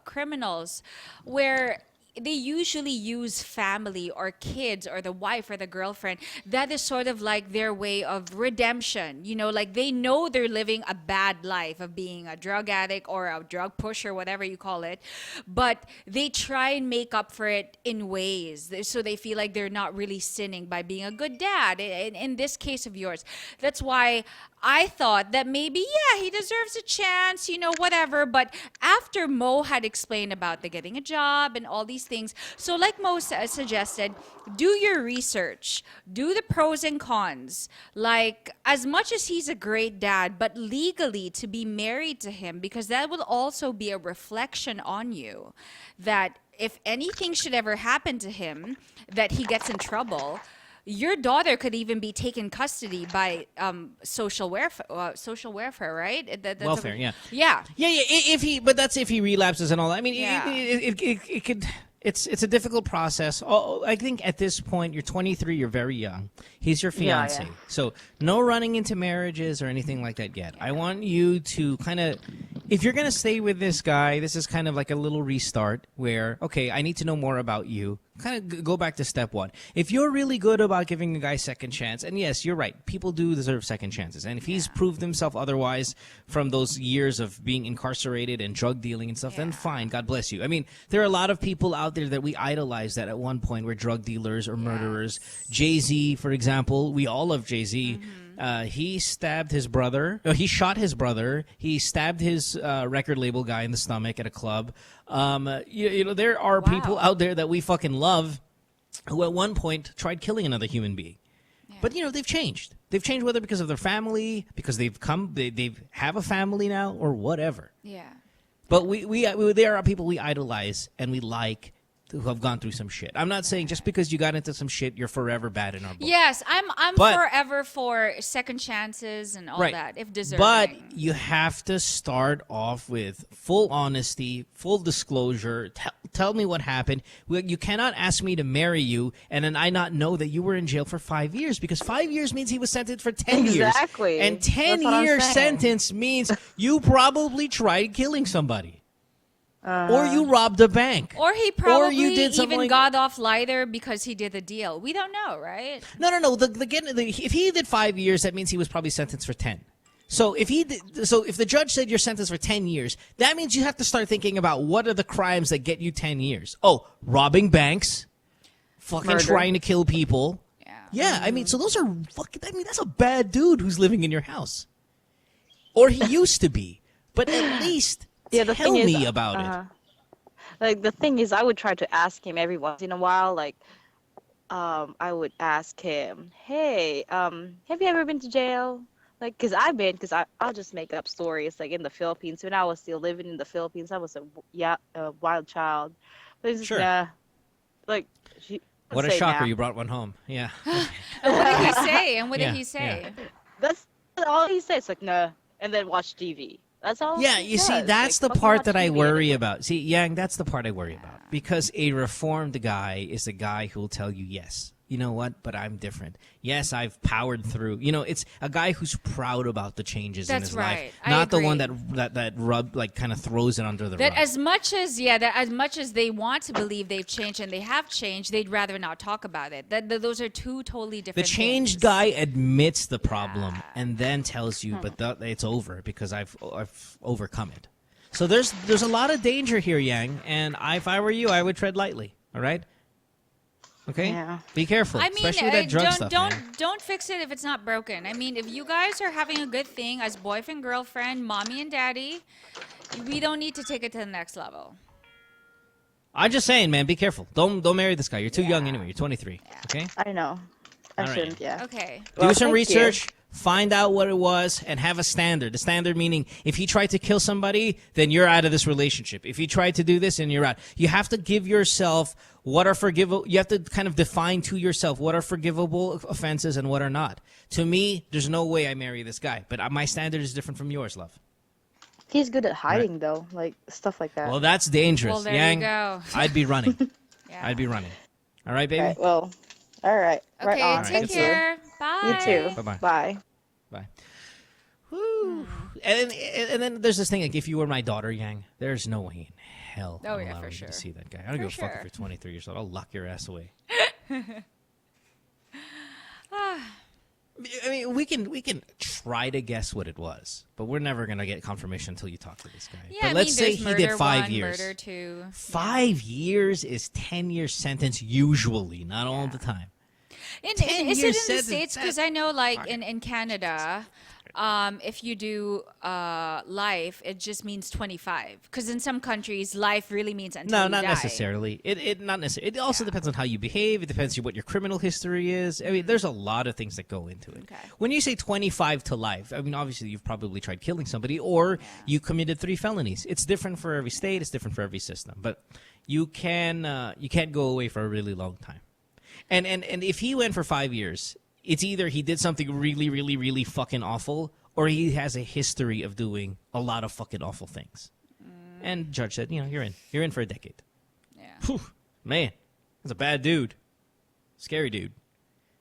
criminals where they usually use family or kids or the wife or the girlfriend. That is sort of like their way of redemption. Like they know they're living a bad life of being a drug addict or a drug pusher, whatever you call it. But they try and make up for it in ways. So they feel like they're not really sinning by being a good dad. In this case of yours. That's why I thought that maybe, he deserves a chance, whatever. But after Mo had explained about the getting a job and all these things, so like Mo suggested, do your research, do the pros and cons. Like, as much as he's a great dad, but legally to be married to him, because that will also be a reflection on you that if anything should ever happen to him, that he gets in trouble, your daughter could even be taken custody by social welfare, right? Welfare, yeah. Yeah. Yeah. But that's if he relapses and all that. I mean, it could. It's a difficult process. I think at this point, you're 23, you're very young. He's your fiancé. Yeah. So no running into marriages or anything like that yet. I want you to kind of, if you're going to stay with this guy, this is kind of like a little restart where, okay, I need to know more about you. Kind of go back to step one. If you're really good about giving a guy a second chance, and yes, you're right, people do deserve second chances. And if he's proved himself otherwise from those years of being incarcerated and drug dealing and stuff, then fine, God bless you. I mean, there are a lot of people out there that we idolize that at one point were drug dealers or murderers. Jay-Z, for example, we all love Jay-Z. He stabbed his brother. He shot his brother. He stabbed his record label guy in the stomach at a club. There are people out there that we fucking love who at one point tried killing another human being. But, they've changed. They've changed whether because of their family, because they have a family now, or whatever. Yeah. But there are people we idolize and we like who have gone through some shit. I'm not saying just because you got into some shit, you're forever bad in our book. Yes, I'm forever for second chances and all that, if deserving. But you have to start off with full honesty, full disclosure. Tell me what happened. You cannot ask me to marry you and then I not know that you were in jail for 5 years, because 5 years means he was sentenced for 10 years. Exactly. And 10-year sentence means you probably tried killing somebody. or you robbed a bank, Or he probably you did something even like- got off lighter because he did the deal. We don't know, right? No. If he did 5 years, that means he was probably sentenced for 10. So if the judge said you're sentenced for 10 years, that means you have to start thinking about what are the crimes that get you 10 years. Oh, robbing banks, fucking Murder. trying to kill people. Yeah, I mean, so those are fucking. I mean, that's a bad dude who's living in your house, or he used to be. But at least The tell thing me is, about it. Like the thing is, I would try to ask him every once in a while. Like, I would ask him, "Hey, have you ever been to jail?" Like, because I'll just make up stories. Like in the Philippines, when I was still living in the Philippines, I was a wild child. But it's just, Sure. like, What a say shocker! nah. You brought one home. Yeah. And what did he say? And what Yeah, did he say? That's all he says. Like, nah, and then watch TV. That's all. Yeah, he you see, does. that's Like, the fucking part watch that I TV. worry about. See, Yang, that's the part I worry about. Because a reformed guy is a guy who will tell you, yes, you know what, but I'm different. Yes, I've powered through. You know, it's a guy who's proud about the changes in That's his right. life. I Not the one agree. that kind of throws it under the That rug. as much as they want to believe they've changed and they have changed, they'd rather not talk about it. Those are two totally The different changed things. guy admits the problem and then tells you, but it's over because I've overcome it. So there's a lot of danger here, Yang, and if I were you, I would tread lightly. All right? Okay? Yeah. Be careful, I mean, especially with that drug stuff, man. don't fix it if it's not broken. I mean, if you guys are having a good thing as boyfriend, girlfriend, mommy and daddy, we don't need to take it to the next level. I'm just saying, man, be careful. Don't marry this guy. You're too young anyway. You're 23. Okay? I know. I All right. shouldn't. Yeah. Okay. Do Well, some thank research, you. find out what it was, and have a standard. The standard meaning if he tried to kill somebody, then you're out of this relationship. If he tried to do this, then you're out. You have to give yourself what are forgivable. You have to kind of define to yourself what are forgivable offenses and what are not. To me, there's no way I marry this guy, but my standard is different from yours, love. He's good at hiding though, like stuff like that. Well, that's dangerous. Well, there Yang, you go. I'd be running. Yeah. I'd be running. All right, baby? All right, well, all right. Right Okay, on. take Thank care. you. Bye. You too. Bye-bye. Bye. Bye. Woo. And then there's this thing, like, if you were my daughter, Yang, there's no way in hell Oh, I'm yeah, allowing for you sure. to see that guy. I don't For give a fuck sure. if you're 23 years old. I'll lock your ass away. I mean, we can try to guess what it was, but we're never gonna get confirmation until you talk to this guy. Yeah, but I let's mean, say there's he murder did 5 one, years. Murder two. 5 years is 10-year sentence usually, not all the time. Is 10 it in years the sentence, States? Because I know, like, in Canada, if you do life, it just means 25. Because in some countries, life really means until No, you not die. necessarily. It not necessarily. It also depends on how you behave. It depends on what your criminal history is. I mean, there's a lot of things that go into it. Okay. When you say 25 to life, I mean, obviously you've probably tried killing somebody or you committed 3 felonies. It's different for every state. It's different for every system. But you can't go away for a really long time. And if he went for 5 years, it's either he did something really, really, really fucking awful, or he has a history of doing a lot of fucking awful things. And the judge said, you're in. You're in for a decade. Yeah. Whew, man, that's a bad dude. Scary dude.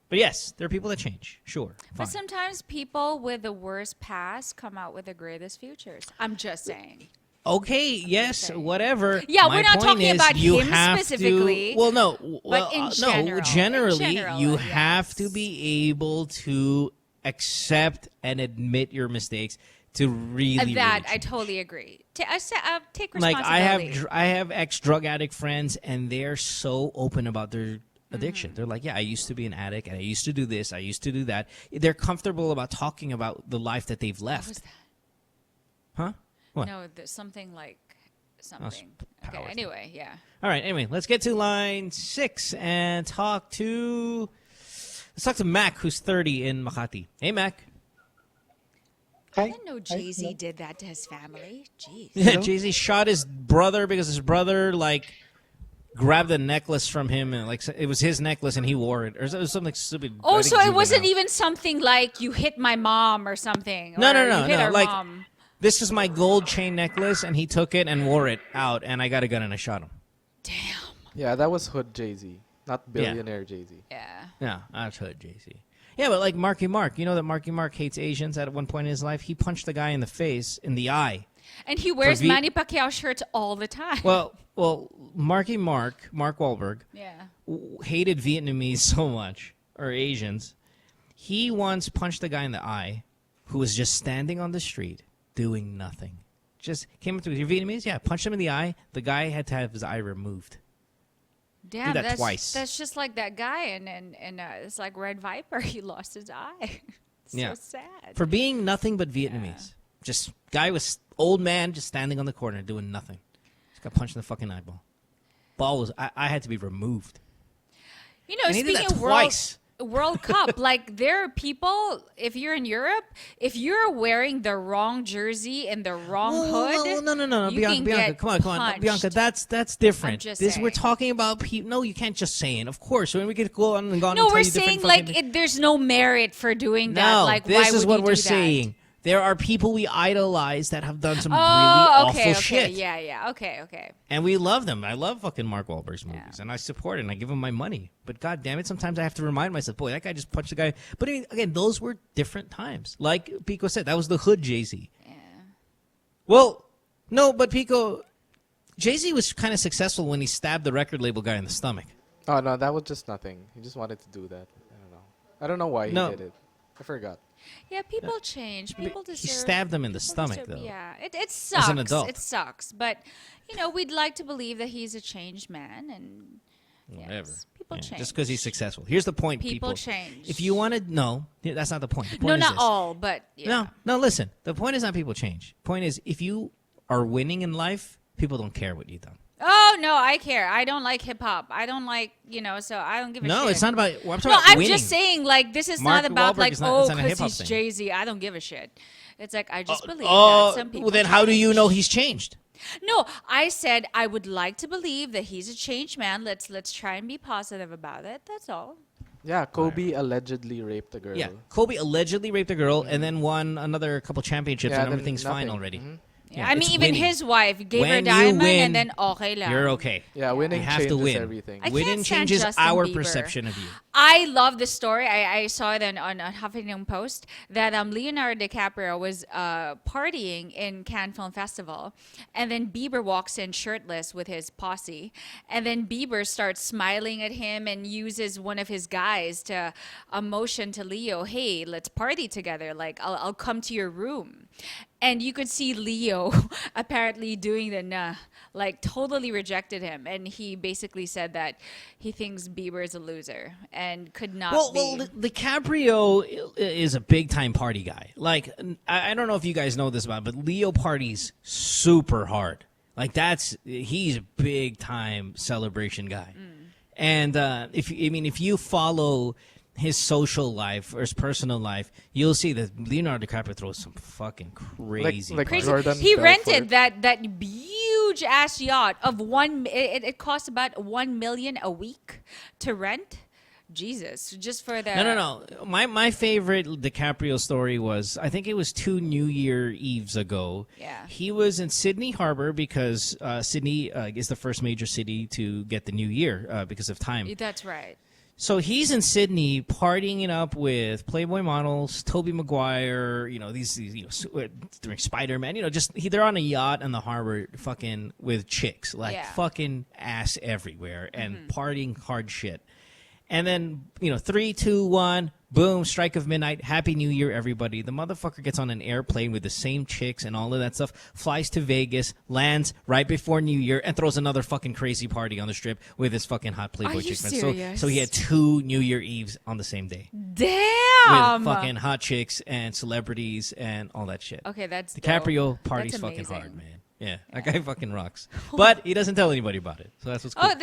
But yes, there are people that change. Sure. But Fine. sometimes people with the worst past come out with the greatest futures. I'm just saying. Okay, yes, whatever. Yeah, My we're not point talking is about you him have specifically, To, well, no. but in general. No, generally, In general, you yes. have to be able to accept and admit your mistakes to really, That really I totally agree. Take like responsibility. I have ex drug addict friends and they're so open about their addiction. They're like, yeah, I used to be an addict and I used to do this, I used to do that. They're comfortable about talking about the life that they've left. What was that? Huh? What? No, there's something like something. power Okay, thing. anyway, yeah. All right, anyway, let's get to line 6 and let's talk to Mac, who's 30 in Makati. Hey, Mac. I didn't know Jay-Z did that to his family. Jeez. Yeah, Jay-Z shot his brother because his brother, like, grabbed a necklace from him and, like, it was his necklace and he wore it. Or it was something stupid. I Oh, think so it juvenile. wasn't even something like you hit my mom or something. No, or no, you no, hit no. our Like, mom. this is my gold chain necklace and he took it and wore it out and I got a gun and I shot him. Yeah, that was Hood Jay-Z, not billionaire Jay-Z. Yeah. Yeah, I've heard Jay-Z. Yeah, but like Marky Mark, you know that Marky Mark hates Asians at one point in his life? He punched the guy in the face, in the eye. And he wears Manny Pacquiao shirts all the time. Well, Mark Wahlberg, hated Vietnamese so much, or Asians. He once punched a guy in the eye who was just standing on the street doing nothing. Just came up to him. You're Vietnamese? Yeah, punched him in the eye. The guy had to have his eye removed. Damn, Did that twice. That's just like that guy, and it's like Red Viper. He lost his eye. So sad. For being nothing but Vietnamese. Just guy was old man just standing on the corner doing nothing. Just got punched in the fucking eyeball. Ball was I had to be removed. You know, And he did speaking that of twice. World Cup, like there are people, if you're in Europe, if you're wearing the wrong jersey and the wrong hood, No, you Bianca, can get come on, punched. Bianca, that's different. I'm just We're saying. talking about people. No, you can't just say it. Of course, when we could go on and go on No, and tell we're you different saying fucking like there's no merit for doing that. No, Like, this why is would what you we're do that? saying. There are people we idolize that have done some really Oh, awful okay, shit. yeah, okay. And we love them. I love fucking Mark Wahlberg's movies, and I support it, and I give him my money. But god damn it, sometimes I have to remind myself, boy, that guy just punched the guy. But I mean, again, those were different times. Like Pico said, that was the hood Jay-Z. Yeah. Well, no, but Pico, Jay-Z was kind of successful when he stabbed the record label guy in the stomach. Oh, no, that was just nothing. He just wanted to do that. I don't know why he did it. I forgot. Yeah, people change. People deserve. He stabbed him in the people stomach, deserve- though. Yeah, it sucks. As an adult. It sucks. But, you know, we'd like to believe that he's a changed man. And Whatever. people Yeah, change. just because he's successful. Here's the point, People people. change. If you want to know, that's not the point. The point No, is not this. all, but yeah. No, listen. The point is not people change. The point is if you are winning in life, people don't care what you've done. Oh, no, I care. I don't like hip hop. I don't like, so I don't give a shit. No, it's not about. Well, I'm talking No, about I'm winning. just saying, like, this is Mark not about, Wahlberg like, is not- it's not a because hip-hop he's thing. Jay-Z. I don't give a shit. It's like, I just believe Oh, that some people well, then how do you change. know he's changed? No, I said I would like to believe that he's a changed man. Let's try and be positive about it. That's all. Yeah, Kobe allegedly raped a girl. Yeah, Kobe allegedly raped a girl and then won another couple championships, Yeah, and then everything's fine nothing. already. Yeah, I mean, it's even winning. his wife gave her When you diamond, win, and then okay lang. You're okay. Yeah, winning You have to changes win. everything. I Winning can't stand changes Justin our Bieber. perception of you. I love the story. I saw it on Huffington Post that Leonardo DiCaprio was partying in Cannes Film Festival, and then Bieber walks in shirtless with his posse, and then Bieber starts smiling at him and uses one of his guys to motion to Leo, "Hey, let's party together. Like I'll come to your room." And you could see Leo apparently doing the nah, like totally rejected him. And he basically said that he thinks Bieber is a loser and could not be. Well, DiCaprio is a big time party guy. Like, I don't know if you guys know this about, but Leo parties super hard. Like he's a big time celebration guy. And if you follow his social life or his personal life, you'll see that Leonardo DiCaprio throws some fucking crazy. Like parties. Jordan He Belfort. rented that huge ass yacht of it cost about $1 million a week to rent. Jesus, just for the No. My favorite DiCaprio story was, I think it was 2 New Year Eves ago. Yeah. He was in Sydney Harbor because Sydney is the first major city to get the new year because of time. That's right. So he's in Sydney partying it up with Playboy models, Tobey Maguire, these during Spider-Man, they're on a yacht in the harbor fucking with chicks, like fucking ass everywhere and partying hard shit. And then, 3, 2, 1, boom, strike of midnight, Happy New Year, everybody. The motherfucker gets on an airplane with the same chicks and all of that stuff, flies to Vegas, lands right before New Year, and throws another fucking crazy party on the strip with his fucking hot Playboy Are you chick friends. serious? So he had 2 New Year Eves on the same day. Damn. With fucking hot chicks and celebrities and all that shit. Okay, that's DiCaprio dope. parties That's fucking amazing. hard, man. Yeah, that guy fucking rocks. But he doesn't tell anybody about it. So that's what's cool. Oh,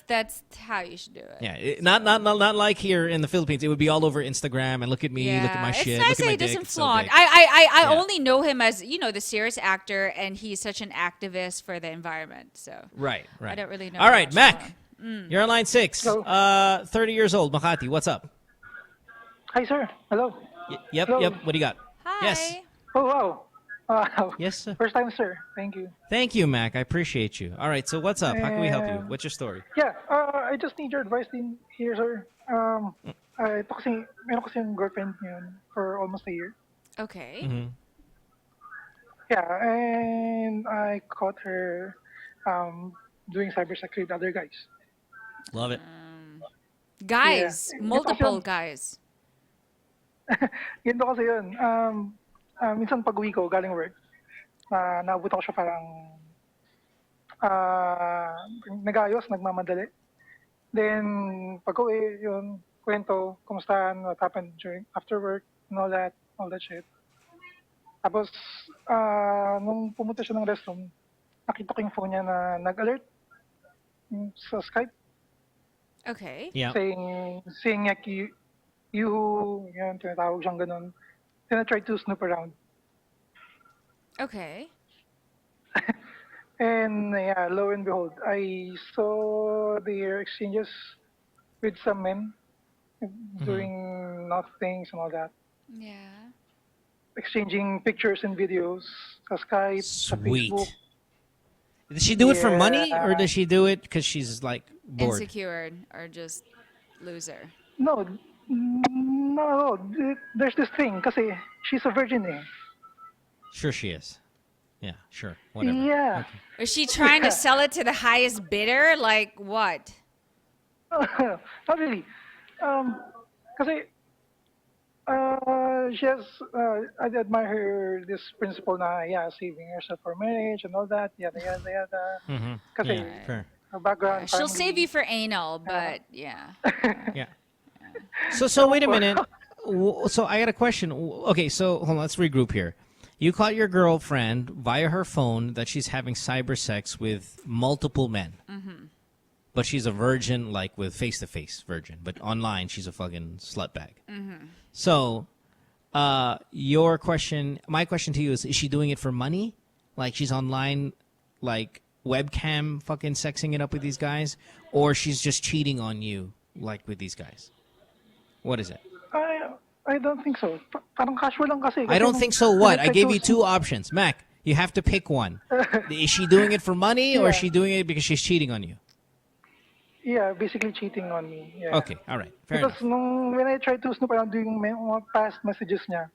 that's how you should do it. Yeah, not like here in the Philippines. It would be all over Instagram and look at me, look at my shit, It's nice look at that my he dick. doesn't It's so flaunt. big. I Yeah. only know him as the serious actor, and he's such an activist for the environment. So Right. I don't really know. All right, much Mac, more. you're on line 6. 30 years old, Makati. What's up? Hi, sir. Hello. Yep. Hello. What do you got? Hi. Yes. Oh, wow. Yes, sir. First time, sir. Thank you. Thank you, Mac. I appreciate you. All right, so what's up? How can we help you? What's your story? Yeah, I just need your advice in here, sir. ito kasi, meron kasi yung girlfriend yun for almost a year. Okay. Yeah, and I caught her doing cybersex with other guys. Love it. Guys, Yeah. multiple guys. Ganito kasi yun. Minsan pag uwi ko, galing work, naabot ako siya parang nag-ayos, nagmamadali. Then, pag uwi, yun, kwento, kumustahan, what happened during, after work, and all that shit. Tapos, nung pumunta siya ng restroom, nakita ko yung phone niya na nag-alert sa Skype. Okay. Yeah. Saying like, you, yan, tinatawag siyang ganun. Then I tried to snoop around. Okay. And yeah, lo and behold, I saw their exchanges with some men doing naughty things and all that. Yeah. Exchanging pictures and videos sa Skype, sa Sweet. Facebook. Does she do it for money, Yeah. or does she do it because she's like bored? Insecure or just loser. No, there's this thing kasi she's a virgin eh. Sure, she is. Yeah, sure. Whatever. Yeah. Is she trying to sell it to the highest bidder? Like what? Not really. Kasi she has, I admire her, this principle na, yeah, saving herself for marriage and all that, yada, yada, yada. Kasi Yeah, fair. her background, She'll family. save you for anal, but yeah. Yeah. So wait a minute. So I got a question. Okay, so hold on. Let's regroup here. You caught your girlfriend via her phone that she's having cyber sex with multiple men. But she's a virgin, like with face-to-face virgin. But online, she's a fucking slut bag. So, my question to you is she doing it for money? Like she's online, like webcam fucking sexing it up with these guys? Or she's just cheating on you, like with these guys? What is it? I don't think so. Parang casual lang kasi. I don't think so what? I gave you two options. Mac, you have to pick one. Is she doing it for money or is she doing it because she's cheating on you? Yeah, basically cheating on me. Yeah. Okay, all right. Fair Because when I tried to snoop around doing mga past messages niya,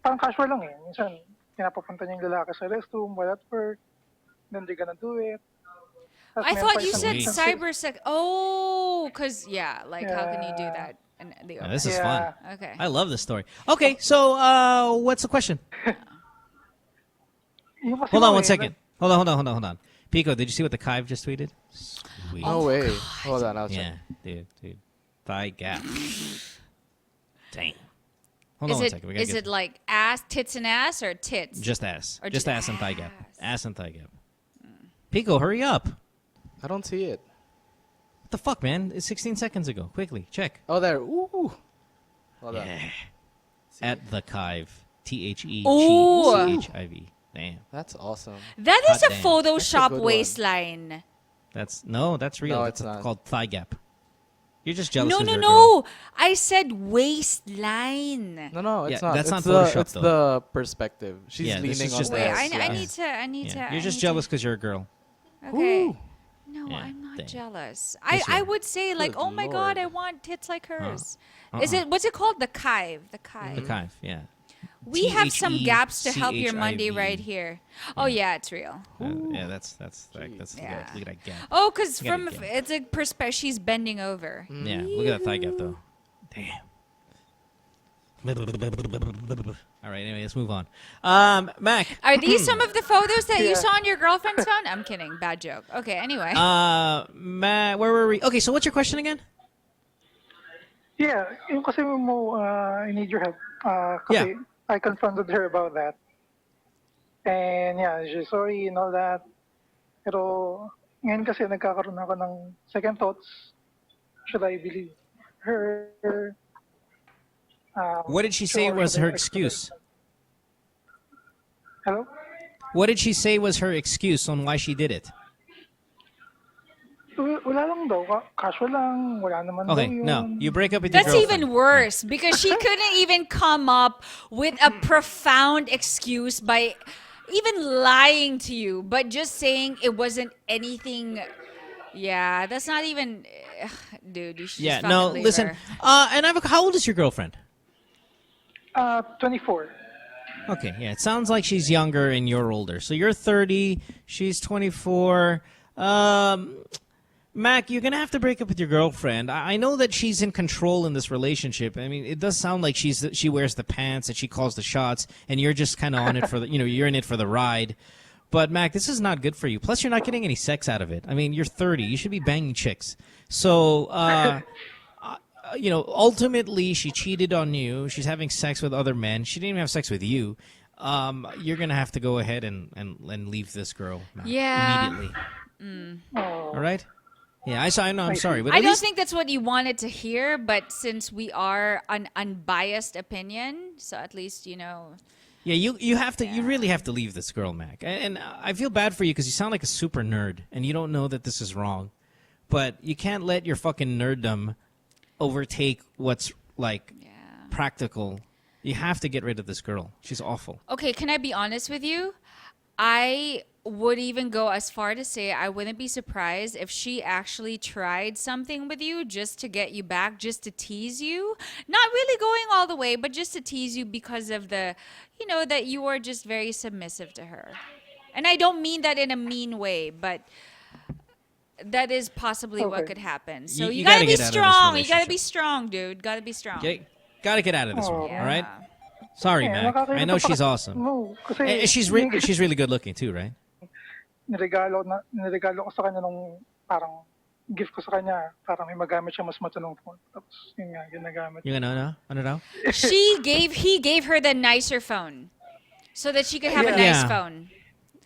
parang casual lang eh. Minsan, pinapapunta niya yung lalaki sa restroom while at work. Then they're gonna do it. Tas I meron thought pa you isang said instance- cyber sex. Oh, because, yeah, like, how can you do that? And Yeah, this is fun. Okay. I love this story. Okay, so what's the question? Hold on one second. Hold on. Pico, did you see what the Kive just tweeted? Sweet. No way. Hold on, I'll Yeah, check. dude. Thigh gap. Dang. Hold on Is one it second. We gotta is get it like ass, tits, and ass, or tits? just ass. Or Just ass and thigh gap. Ass and thigh gap. Pico, hurry up. I don't see it. What the fuck, man? It's 16 seconds ago. Quickly, check. Oh, there. Ooh. Hold on. At the Kive. Ooh. THEGCHIV. Damn. That's awesome. That is Hot a damn. Photoshop That's a good one. waistline. That's real. No, That's it's not. called thigh gap. You're just jealous. No, 'cause no, you're a girl. no. I said waistline. No, it's Yeah, not. that's it's not the, Photoshop, It's though. the perspective. She's Yeah, this leaning is on just the Wait, ass. I Yeah. need to. I need Yeah. to. You're I just need jealous because you're a girl. To, okay. Ooh. No, Yeah, I'm not dang. jealous. Yes, you I are. would say like, Good oh my god, lord. I want tits like hers. Uh-uh. Is it? What's it called? The Kive. The Kive. The Kive, yeah. We have some gaps to help your Monday THECHIV. right here. Oh yeah, it's real. Yeah, that's like, Yeah. look at that gap. Oh, because Look at from it, gap. it's a perspective, she's bending over. Yeah, look at that thigh gap though. Damn. All right, anyway, let's move on. Mac. Are these some of the photos that you saw on your girlfriend's phone? I'm kidding. Bad joke. Okay, anyway. Mac, where were we? Okay, so what's your question again? Yeah, yung kasi mo, I need your help. Kasi I confronted her about that. And yeah, she's sorry and all that. Pero ngayon kasi nagkakaroon ako ng second thoughts. Should I believe her? What did she say or was should her I expect- excuse? Hello? What did she say was her excuse on why she did it? Wala lang daw. Casual lang. Wala naman Okay, daw yun. no. You break up with That's your girlfriend. even worse because she couldn't even come up with a profound excuse by even lying to you, but just saying it wasn't anything, Yeah, that's not even, dude. You should Yeah, just no, fucking leave listen. her. And how old is your girlfriend? 24. Okay, yeah, it sounds like she's younger and you're older. So you're 30, she's 24. Mac, you're going to have to break up with your girlfriend. I know that she's in control in this relationship. I mean, it does sound like she wears the pants and she calls the shots, and you're just kind of on it for the, you're in it for the ride. But Mac, this is not good for you. Plus, you're not getting any sex out of it. I mean, you're 30. You should be banging chicks. So, ultimately, she cheated on you. She's having sex with other men. She didn't even have sex with you. You're going to have to go ahead and leave this girl, Mac, immediately. All right? Yeah, I know. I'm sorry, but I don't think that's what you wanted to hear, but since we are an unbiased opinion, so at least Yeah, you have to. You really have to leave this girl, Mac. And I feel bad for you because you sound like a super nerd, and you don't know that this is wrong. But you can't let your fucking nerddom overtake what's practical. You have to get rid of this girl. She's awful. Okay, can I be honest with you? I would even go as far to say I wouldn't be surprised if she actually tried something with you just to get you back, just to tease you. Not really going all the way, but just to tease you because of that you are just very submissive to her. And I don't mean that in a mean way, but that is possibly what could happen. So you gotta be strong. You gotta be strong, dude. Gotta be strong. Gotta get out of this one, Yeah. all right? Sorry, Mac. I know she's awesome. No, kasi And she's really good looking too, right? niregalo ko sa kanya nung parang gift ko sa kanya, parang may magamit siya mas matanong phone. Tapos yun nga, ginagamit. Yung ano daw? He gave her the nicer phone so that she could have a nice phone.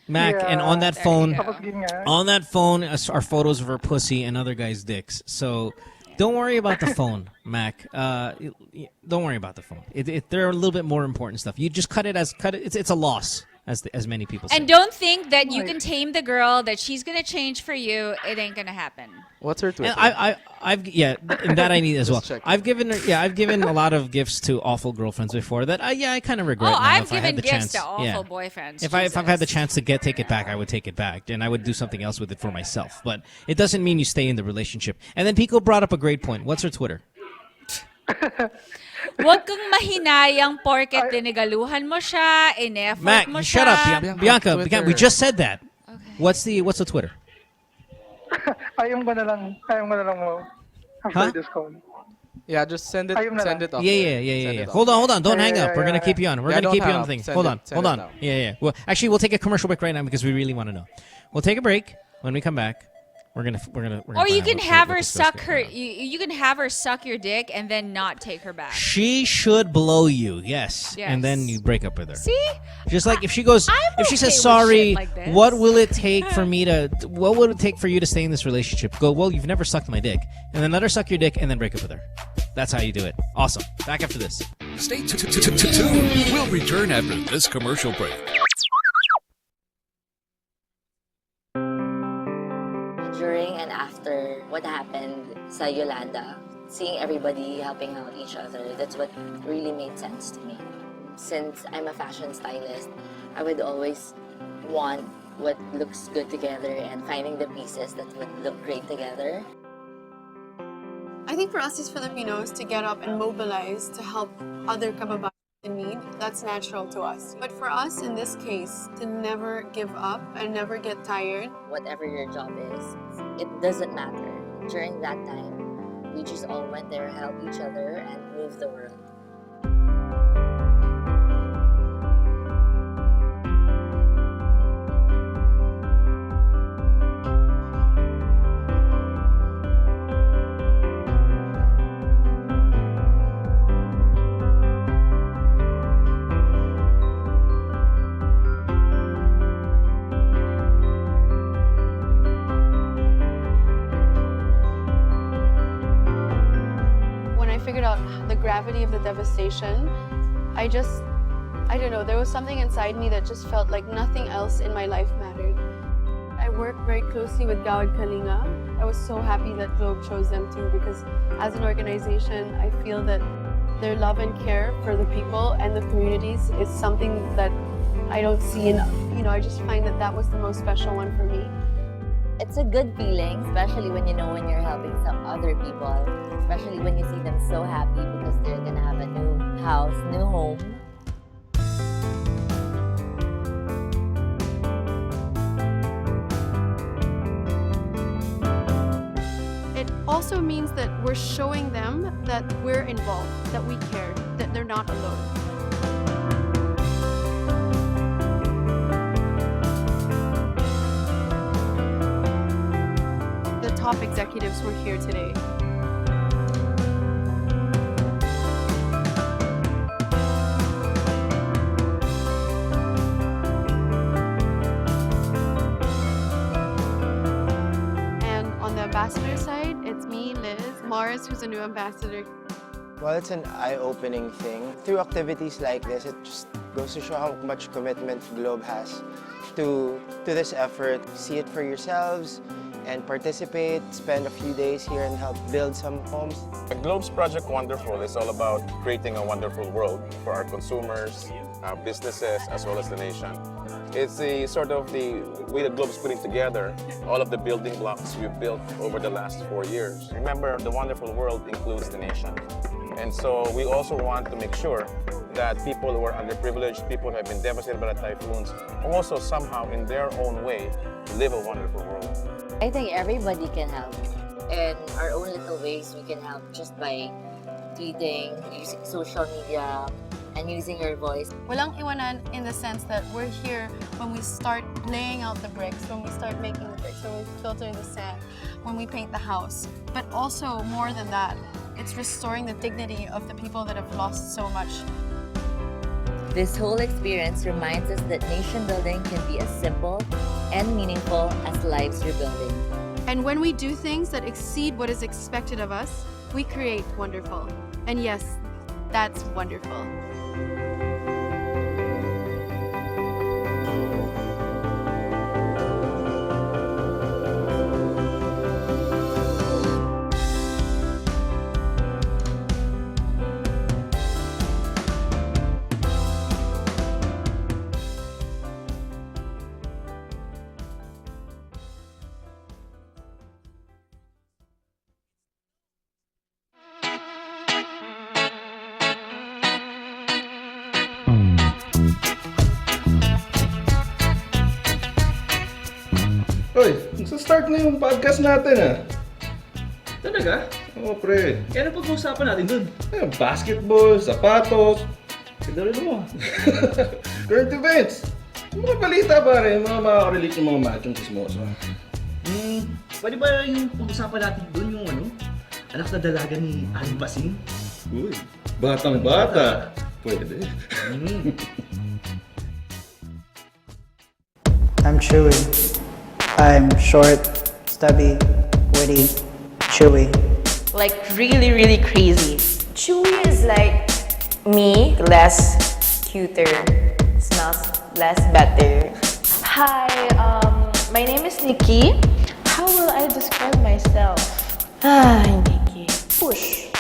Mac, Yeah. and on that There phone, you go. Tapos yun nga. on that phone are photos of her pussy and other guys' dicks. So don't worry about the phone, Mac. Don't worry about the phone. There are a little bit more important stuff. You just cut it. It's a loss, as many people say. And don't think that you can tame the girl, that she's gonna change for you. It ain't gonna happen. What's her Twitter? And and that I need as well. Just check. I've given a lot of gifts to awful girlfriends before that I kind of regret. Oh, now I've if I had given the gifts chance. to awful Yeah. boyfriends. If I've had the chance to take it back, I would take it back, and I would do something else with it for myself. But it doesn't mean you stay in the relationship. And then Pico brought up a great point. What's her Twitter? Huwag kang mahinayang porket dinigaluhan mo siya, in-effort Mac, mo shut siya. up, Bianca. Twitter. We just said that. What's the Twitter? Ayaw mo na lang mo after this call. Yeah, just send it. Ayaw na Send lang. it off. Yeah. Hold on. Don't hang up. We're gonna keep you on. We're Yeah, gonna keep don't you hang on up. the thing. Send Hold it on. now. Yeah. Well, actually, we'll take a commercial break right now because we really want to know. We'll take a break. When we come back, we're gonna. Or you can have her discuss suck it. her. You can have her suck your dick and then not take her back. She should blow you, yes. And then you break up with her. See? Just like if she goes, if she okay says with sorry, shit like this." what will it take for me to? What would it take for you to stay in this relationship? Go, well, you've never sucked my dick, and then let her suck your dick, and then break up with her. That's how you do it. Awesome. Back after this. Stay tuned. We'll return after this commercial break. During and after what happened sa Yolanda, seeing everybody helping out each other, that's what really made sense to me. Since I'm a fashion stylist, I would always want what looks good together and finding the pieces that would look great together. I think for us as Filipinos to get up and mobilize to help other kababayans in need, that's natural to us. But for us in this case, to never give up and never get tired. Whatever your job is, it doesn't matter. During that time, we just all went there, helped each other, and moved the world. When I figured out the gravity of the devastation, I don't know, there was something inside me that just felt like nothing else in my life mattered. I work very closely with Gawad Kalinga. I was so happy that Globe chose them too, because as an organization, I feel that their love and care for the people and the communities is something that I don't see enough. I just find that was the most special one for me. It's a good feeling, especially when you know when you're helping some other people, especially when you see them so happy because they're gonna have a new house, new home. It also means that we're showing them that we're involved, that we care, that they're not alone. The top executives were here today. And on the ambassador side, it's me, Liz, Mars, who's a new ambassador. Well, it's an eye-opening thing. Through activities like this, it just goes to show how much commitment Globe has to this effort. See it for yourselves and participate, spend a few days here and help build some homes. Globe's Project Wonderful is all about creating a wonderful world for our consumers, our businesses, as well as the nation. It's the sort of the way that Globe's putting together all of the building blocks we've built over the last 4 years. Remember, the wonderful world includes the nation. And so we also want to make sure that people who are underprivileged, people who have been devastated by the typhoons, also somehow in their own way live a wonderful world. I think everybody can help. In our own little ways, we can help just by tweeting, using social media, and using your voice. Walang iwanan in the sense that we're here when we start laying out the bricks, when we start making the bricks, when we filter the sand, when we paint the house. But also, more than that, it's restoring the dignity of the people that have lost so much. This whole experience reminds us that nation building can be as simple and meaningful as lives rebuilding. And when we do things that exceed what is expected of us, we create wonderful. And yes, that's wonderful. Hoy, nagsa-start na yung podcast natin ah. Talaga? Oo, pre. Eh, ano pag-uusapan natin dun? Basketball, sapatos. Ganda rin mo. Current events. Yung mga balita pare, yung mga makaka-relate yung mga machong chismoso. Pwede ba yung pag-usapan natin dun yung anak na dalaga ni Aling Basing? Uy, batang-bata. Pwede. I'm Chewy. I'm short, stubby, witty, chewy. Like really, really crazy. Chewy is like me, less cuter, smells less better. Hi, my name is Nikki. How will I describe myself? Nikki. Push.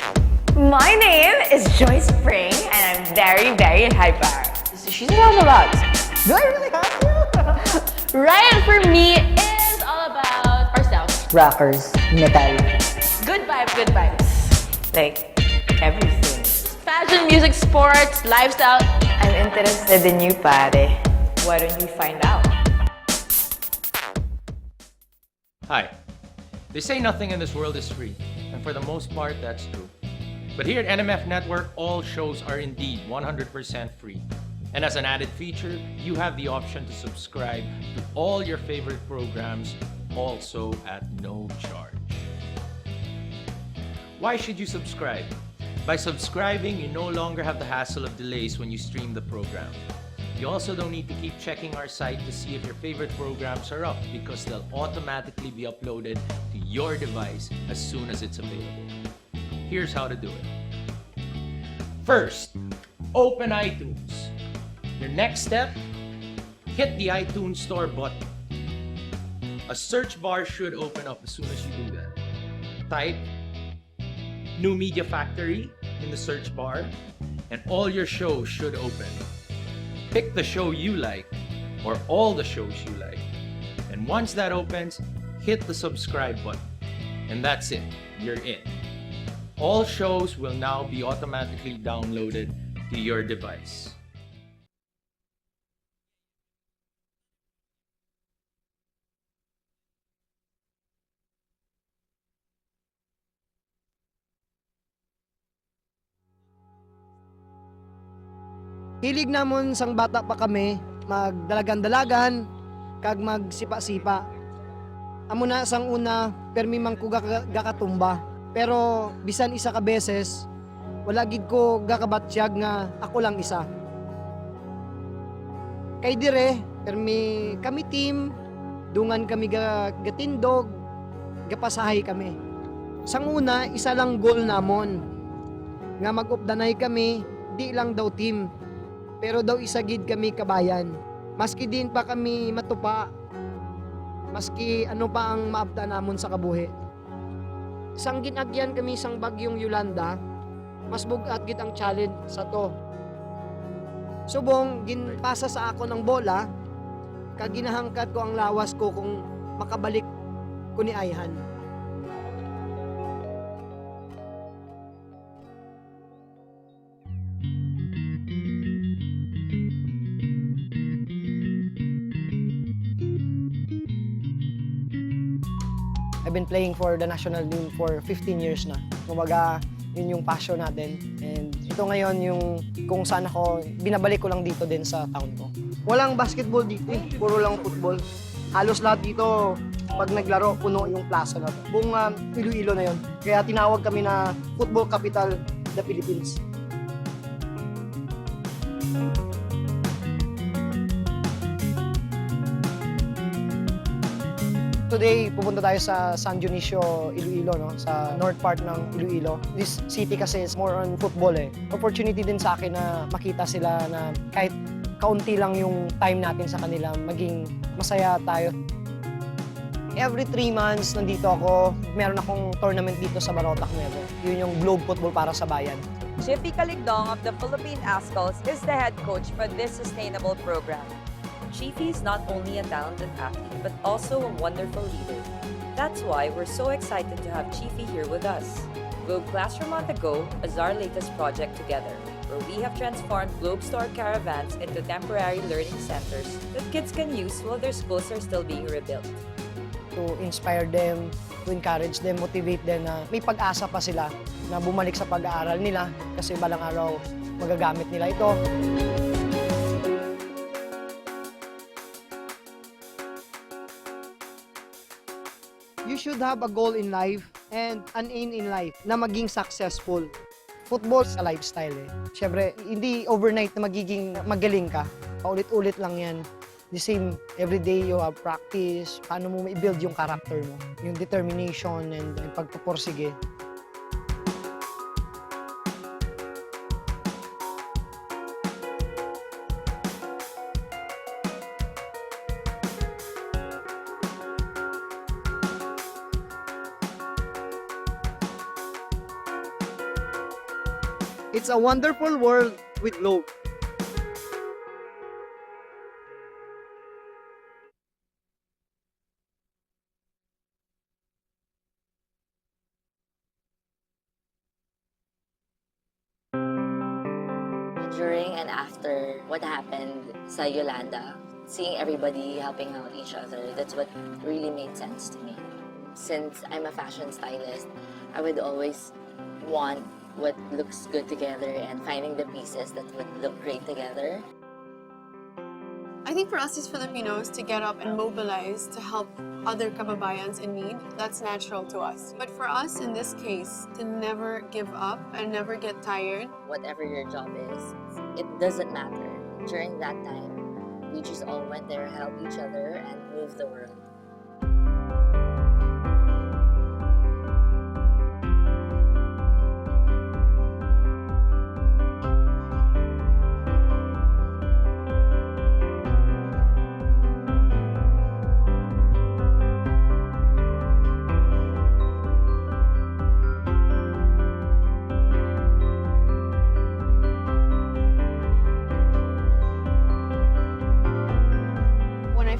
My name is Joy Spring, and I'm very, very hyper. She's around a lot. Do I really have to? Riot for me is all about ourselves. Rockers, metal. Good vibes. Like, everything. Fashion, music, sports, lifestyle. I'm interested in you, pare. Why don't you find out? Hi. They say nothing in this world is free, and for the most part, that's true. But here at NMF Network, all shows are indeed 100% free. And as an added feature, you have the option to subscribe to all your favorite programs, also at no charge. Why should you subscribe? By subscribing, you no longer have the hassle of delays when you stream the program. You also don't need to keep checking our site to see if your favorite programs are up, because they'll automatically be uploaded to your device as soon as it's available. Here's how to do it. First, open iTunes. Your next step, hit the iTunes Store button. A search bar should open up as soon as you do that. Type New Media Factory in the search bar, and all your shows should open. Pick the show you like, or all the shows you like. And once that opens, hit the subscribe button. And that's it. You're in. All shows will now be automatically downloaded to your device. Hilig namon sang bata pa kami, magdalagan-dalagan, kag magsipa-sipa. Amo na sang una, permi man ko gakatumba. Pero bisan isa ka beses, wala gid ko gakabatsyag nga ako lang isa. Kay dire, permi kami team, dungan kami gatindog, gapasahay kami. Sang una, isa lang goal namon. Nga mag-updanay kami, di lang daw team. Pero daw isa gid kami kabayan. Maski din pa kami matupa. Maski ano pa ang maabda namon sa kabuhi. Sang ginagyan kami sang bagyong Yolanda, mas bugat gid ang challenge sa to. Subong ginpasa sa ako ng bola, kag ginahangkat ko ang lawas ko kung makabalik ko ni Ayhan. I've been playing for the national team for 15 years na. Kumbaga, yun yung passion natin. And ito ngayon yung kung saan ako, binabalik ko lang dito din sa town ko. Walang basketball dito eh, puro lang football. Halos lahat dito, pag naglaro, puno yung plaza na to. Buong Iloilo na yun. Kaya tinawag kami na Football Capital of the Philippines. Today, pupunta tayo sa San Dionisio, Iloilo, no? Sa north part ng Iloilo. This city kasi is more on football eh. Opportunity din sa akin na makita sila na kahit kaunti lang yung time natin sa kanila, maging masaya tayo. Every 3 months, nandito ako. Meron akong tournament dito sa Barotac, Nuevo. Yun yung Globe Football para sa bayan. Chippy Caligdong of the Philippine Ascals is the head coach for this sustainable program. Chiefy is not only a talented athlete, but also a wonderful leader. That's why we're so excited to have Chiefy here with us. Globe Classroom on the Go is our latest project together, where we have transformed Globe Store caravans into temporary learning centers that kids can use while their schools are still being rebuilt. To inspire them, to encourage them, motivate them na may pag-asa pa sila na bumalik sa pag-aaral nila kasi balang araw magagamit nila ito. You should have a goal in life and an aim in life na maging successful. Football sa lifestyle eh. Siyempre, hindi overnight na magiging magaling ka. Paulit-ulit lang yan. The same, every day you have practice. Paano mo ma-build yung character mo. Yung determination and pagpupursige. It's a wonderful world with Globe. During and after what happened sa Yolanda, seeing everybody helping out each other, that's what really made sense to me. Since I'm a fashion stylist, I would always want what looks good together and finding the pieces that would look great together. I think for us as Filipinos to get up and mobilize to help other kababayans in need, that's natural to us. But for us in this case, to never give up and never get tired. Whatever your job is, it doesn't matter. During that time, we just all went there, helped each other, and moved the world.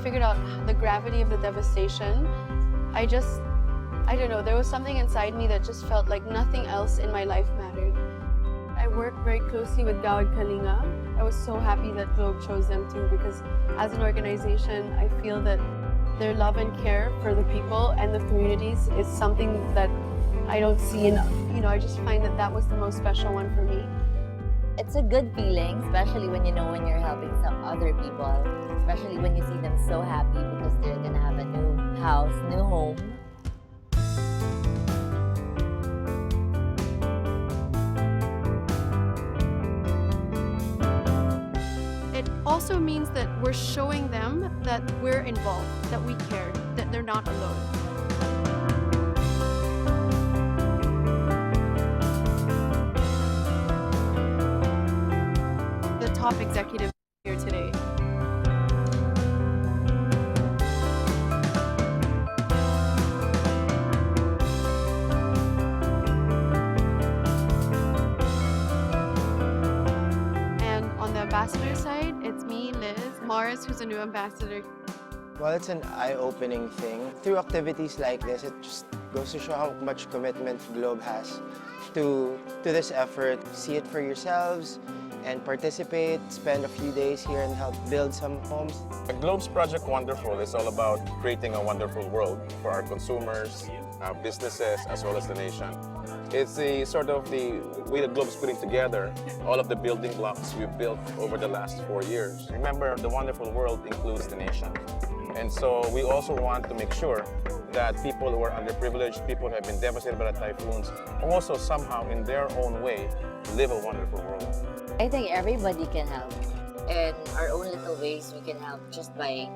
Figured out the gravity of the devastation, I don't know, there was something inside me that just felt like nothing else in my life mattered. I work very closely with Gawad Kalinga. I was so happy that Globe chose them too, because as an organization, I feel that their love and care for the people and the communities is something that I don't see enough. I just find that was the most special one for me. It's a good feeling, especially when when you're helping some other people, especially when you see them so happy because they're gonna have a new house, new home. It also means that we're showing them that we're involved, that we care, that they're not alone. The top executive here today. And on the ambassador side, it's me, Liz, Mars, who's a new ambassador. Well, it's an eye-opening thing. Through activities like this, it just goes to show how much commitment Globe has to this effort. See it for yourselves and participate, spend a few days here and help build some homes. The Globe's Project Wonderful is all about creating a wonderful world for our consumers, businesses, as well as the nation. It's the way the Globe's putting together all of the building blocks we've built over the last 4 years. Remember, the wonderful world includes the nation. And so we also want to make sure that people who are underprivileged, people who have been devastated by the typhoons, also somehow in their own way live a wonderful world. I think everybody can help. In our own little ways, we can help just by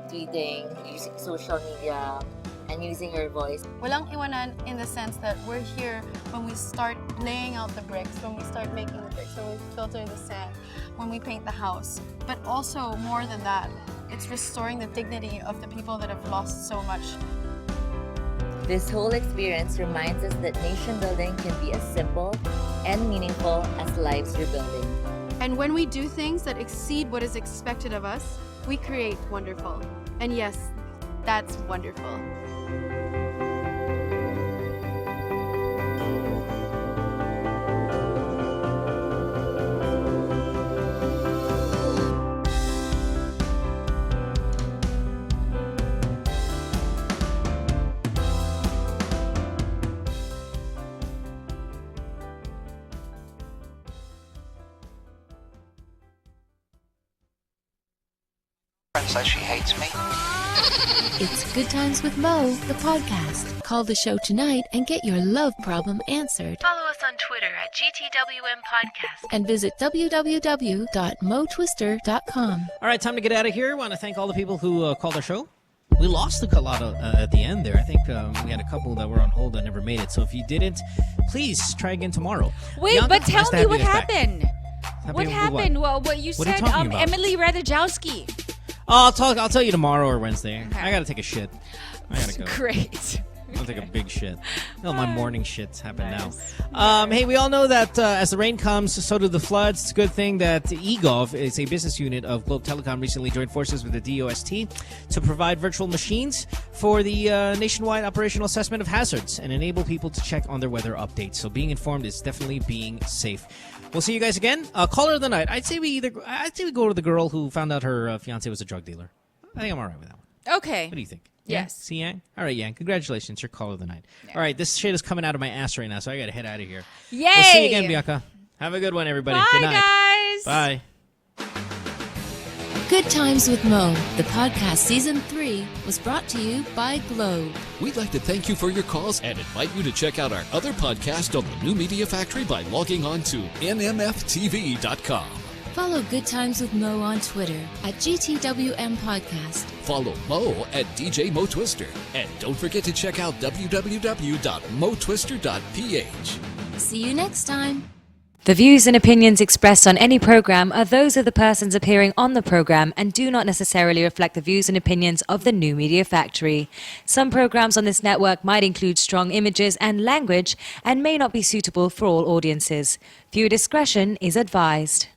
tweeting, using social media, and using your voice. Walang iwanan in the sense that we're here when we start laying out the bricks, when we start making the bricks, when we filter the sand, when we paint the house. But also, more than that, it's restoring the dignity of the people that have lost so much. This whole experience reminds us that nation building can be as simple and meaningful as lives you're building. And when we do things that exceed what is expected of us, we create wonderful. And yes, that's wonderful. Says she hates me. It's Good Times with Mo, the podcast. Call the show tonight and get your love problem answered. Follow us on Twitter at GTWM Podcast. And visit www.motwister.com. All right, time to get out of here. I want to thank all the people who called our show. We lost a lot at the end there. I think we had a couple that were on hold that never made it. So if you didn't, please try again tomorrow. Wait, Bianca, but tell nice to me have what you guys back. happened. What happened? Well, what you What are you said, talking about? Emily Radajowski. Oh, I'll tell you tomorrow or Wednesday. I gotta take a shit. I gotta go. Great. I'll take a big shit. All my morning shits happen now. Hey, we all know that as the rain comes, so do the floods. It's a good thing that eGov is a business unit of Globe Telecom recently joined forces with the DOST to provide virtual machines for the nationwide operational assessment of hazards and enable people to check on their weather updates. So being informed is definitely being safe. We'll see you guys again. Caller of the night. I'd say we go to the girl who found out her fiance was a drug dealer. I think I'm all right with that one. Okay. What do you think? Yes. Yeah? See, Yang? All right, Yang. Congratulations. You're caller of the night. Yeah. All right, this shit is coming out of my ass right now, so I got to head out of here. Yay! We'll see you again, Bianca. Have a good one, everybody. Bye, good night. guys. Bye. Good Times with Mo, the podcast season 3, was brought to you by Globe. We'd like to thank you for your calls and invite you to check out our other podcast on the New Media Factory by logging on to nmftv.com. Follow Good Times with Mo on Twitter at GTWM Podcast. Follow Mo at DJ Mo Twister. And don't forget to check out www.motwister.ph. See you next time. The views and opinions expressed on any program are those of the persons appearing on the program and do not necessarily reflect the views and opinions of the New Media Factory. Some programs on this network might include strong images and language and may not be suitable for all audiences. Viewer discretion is advised.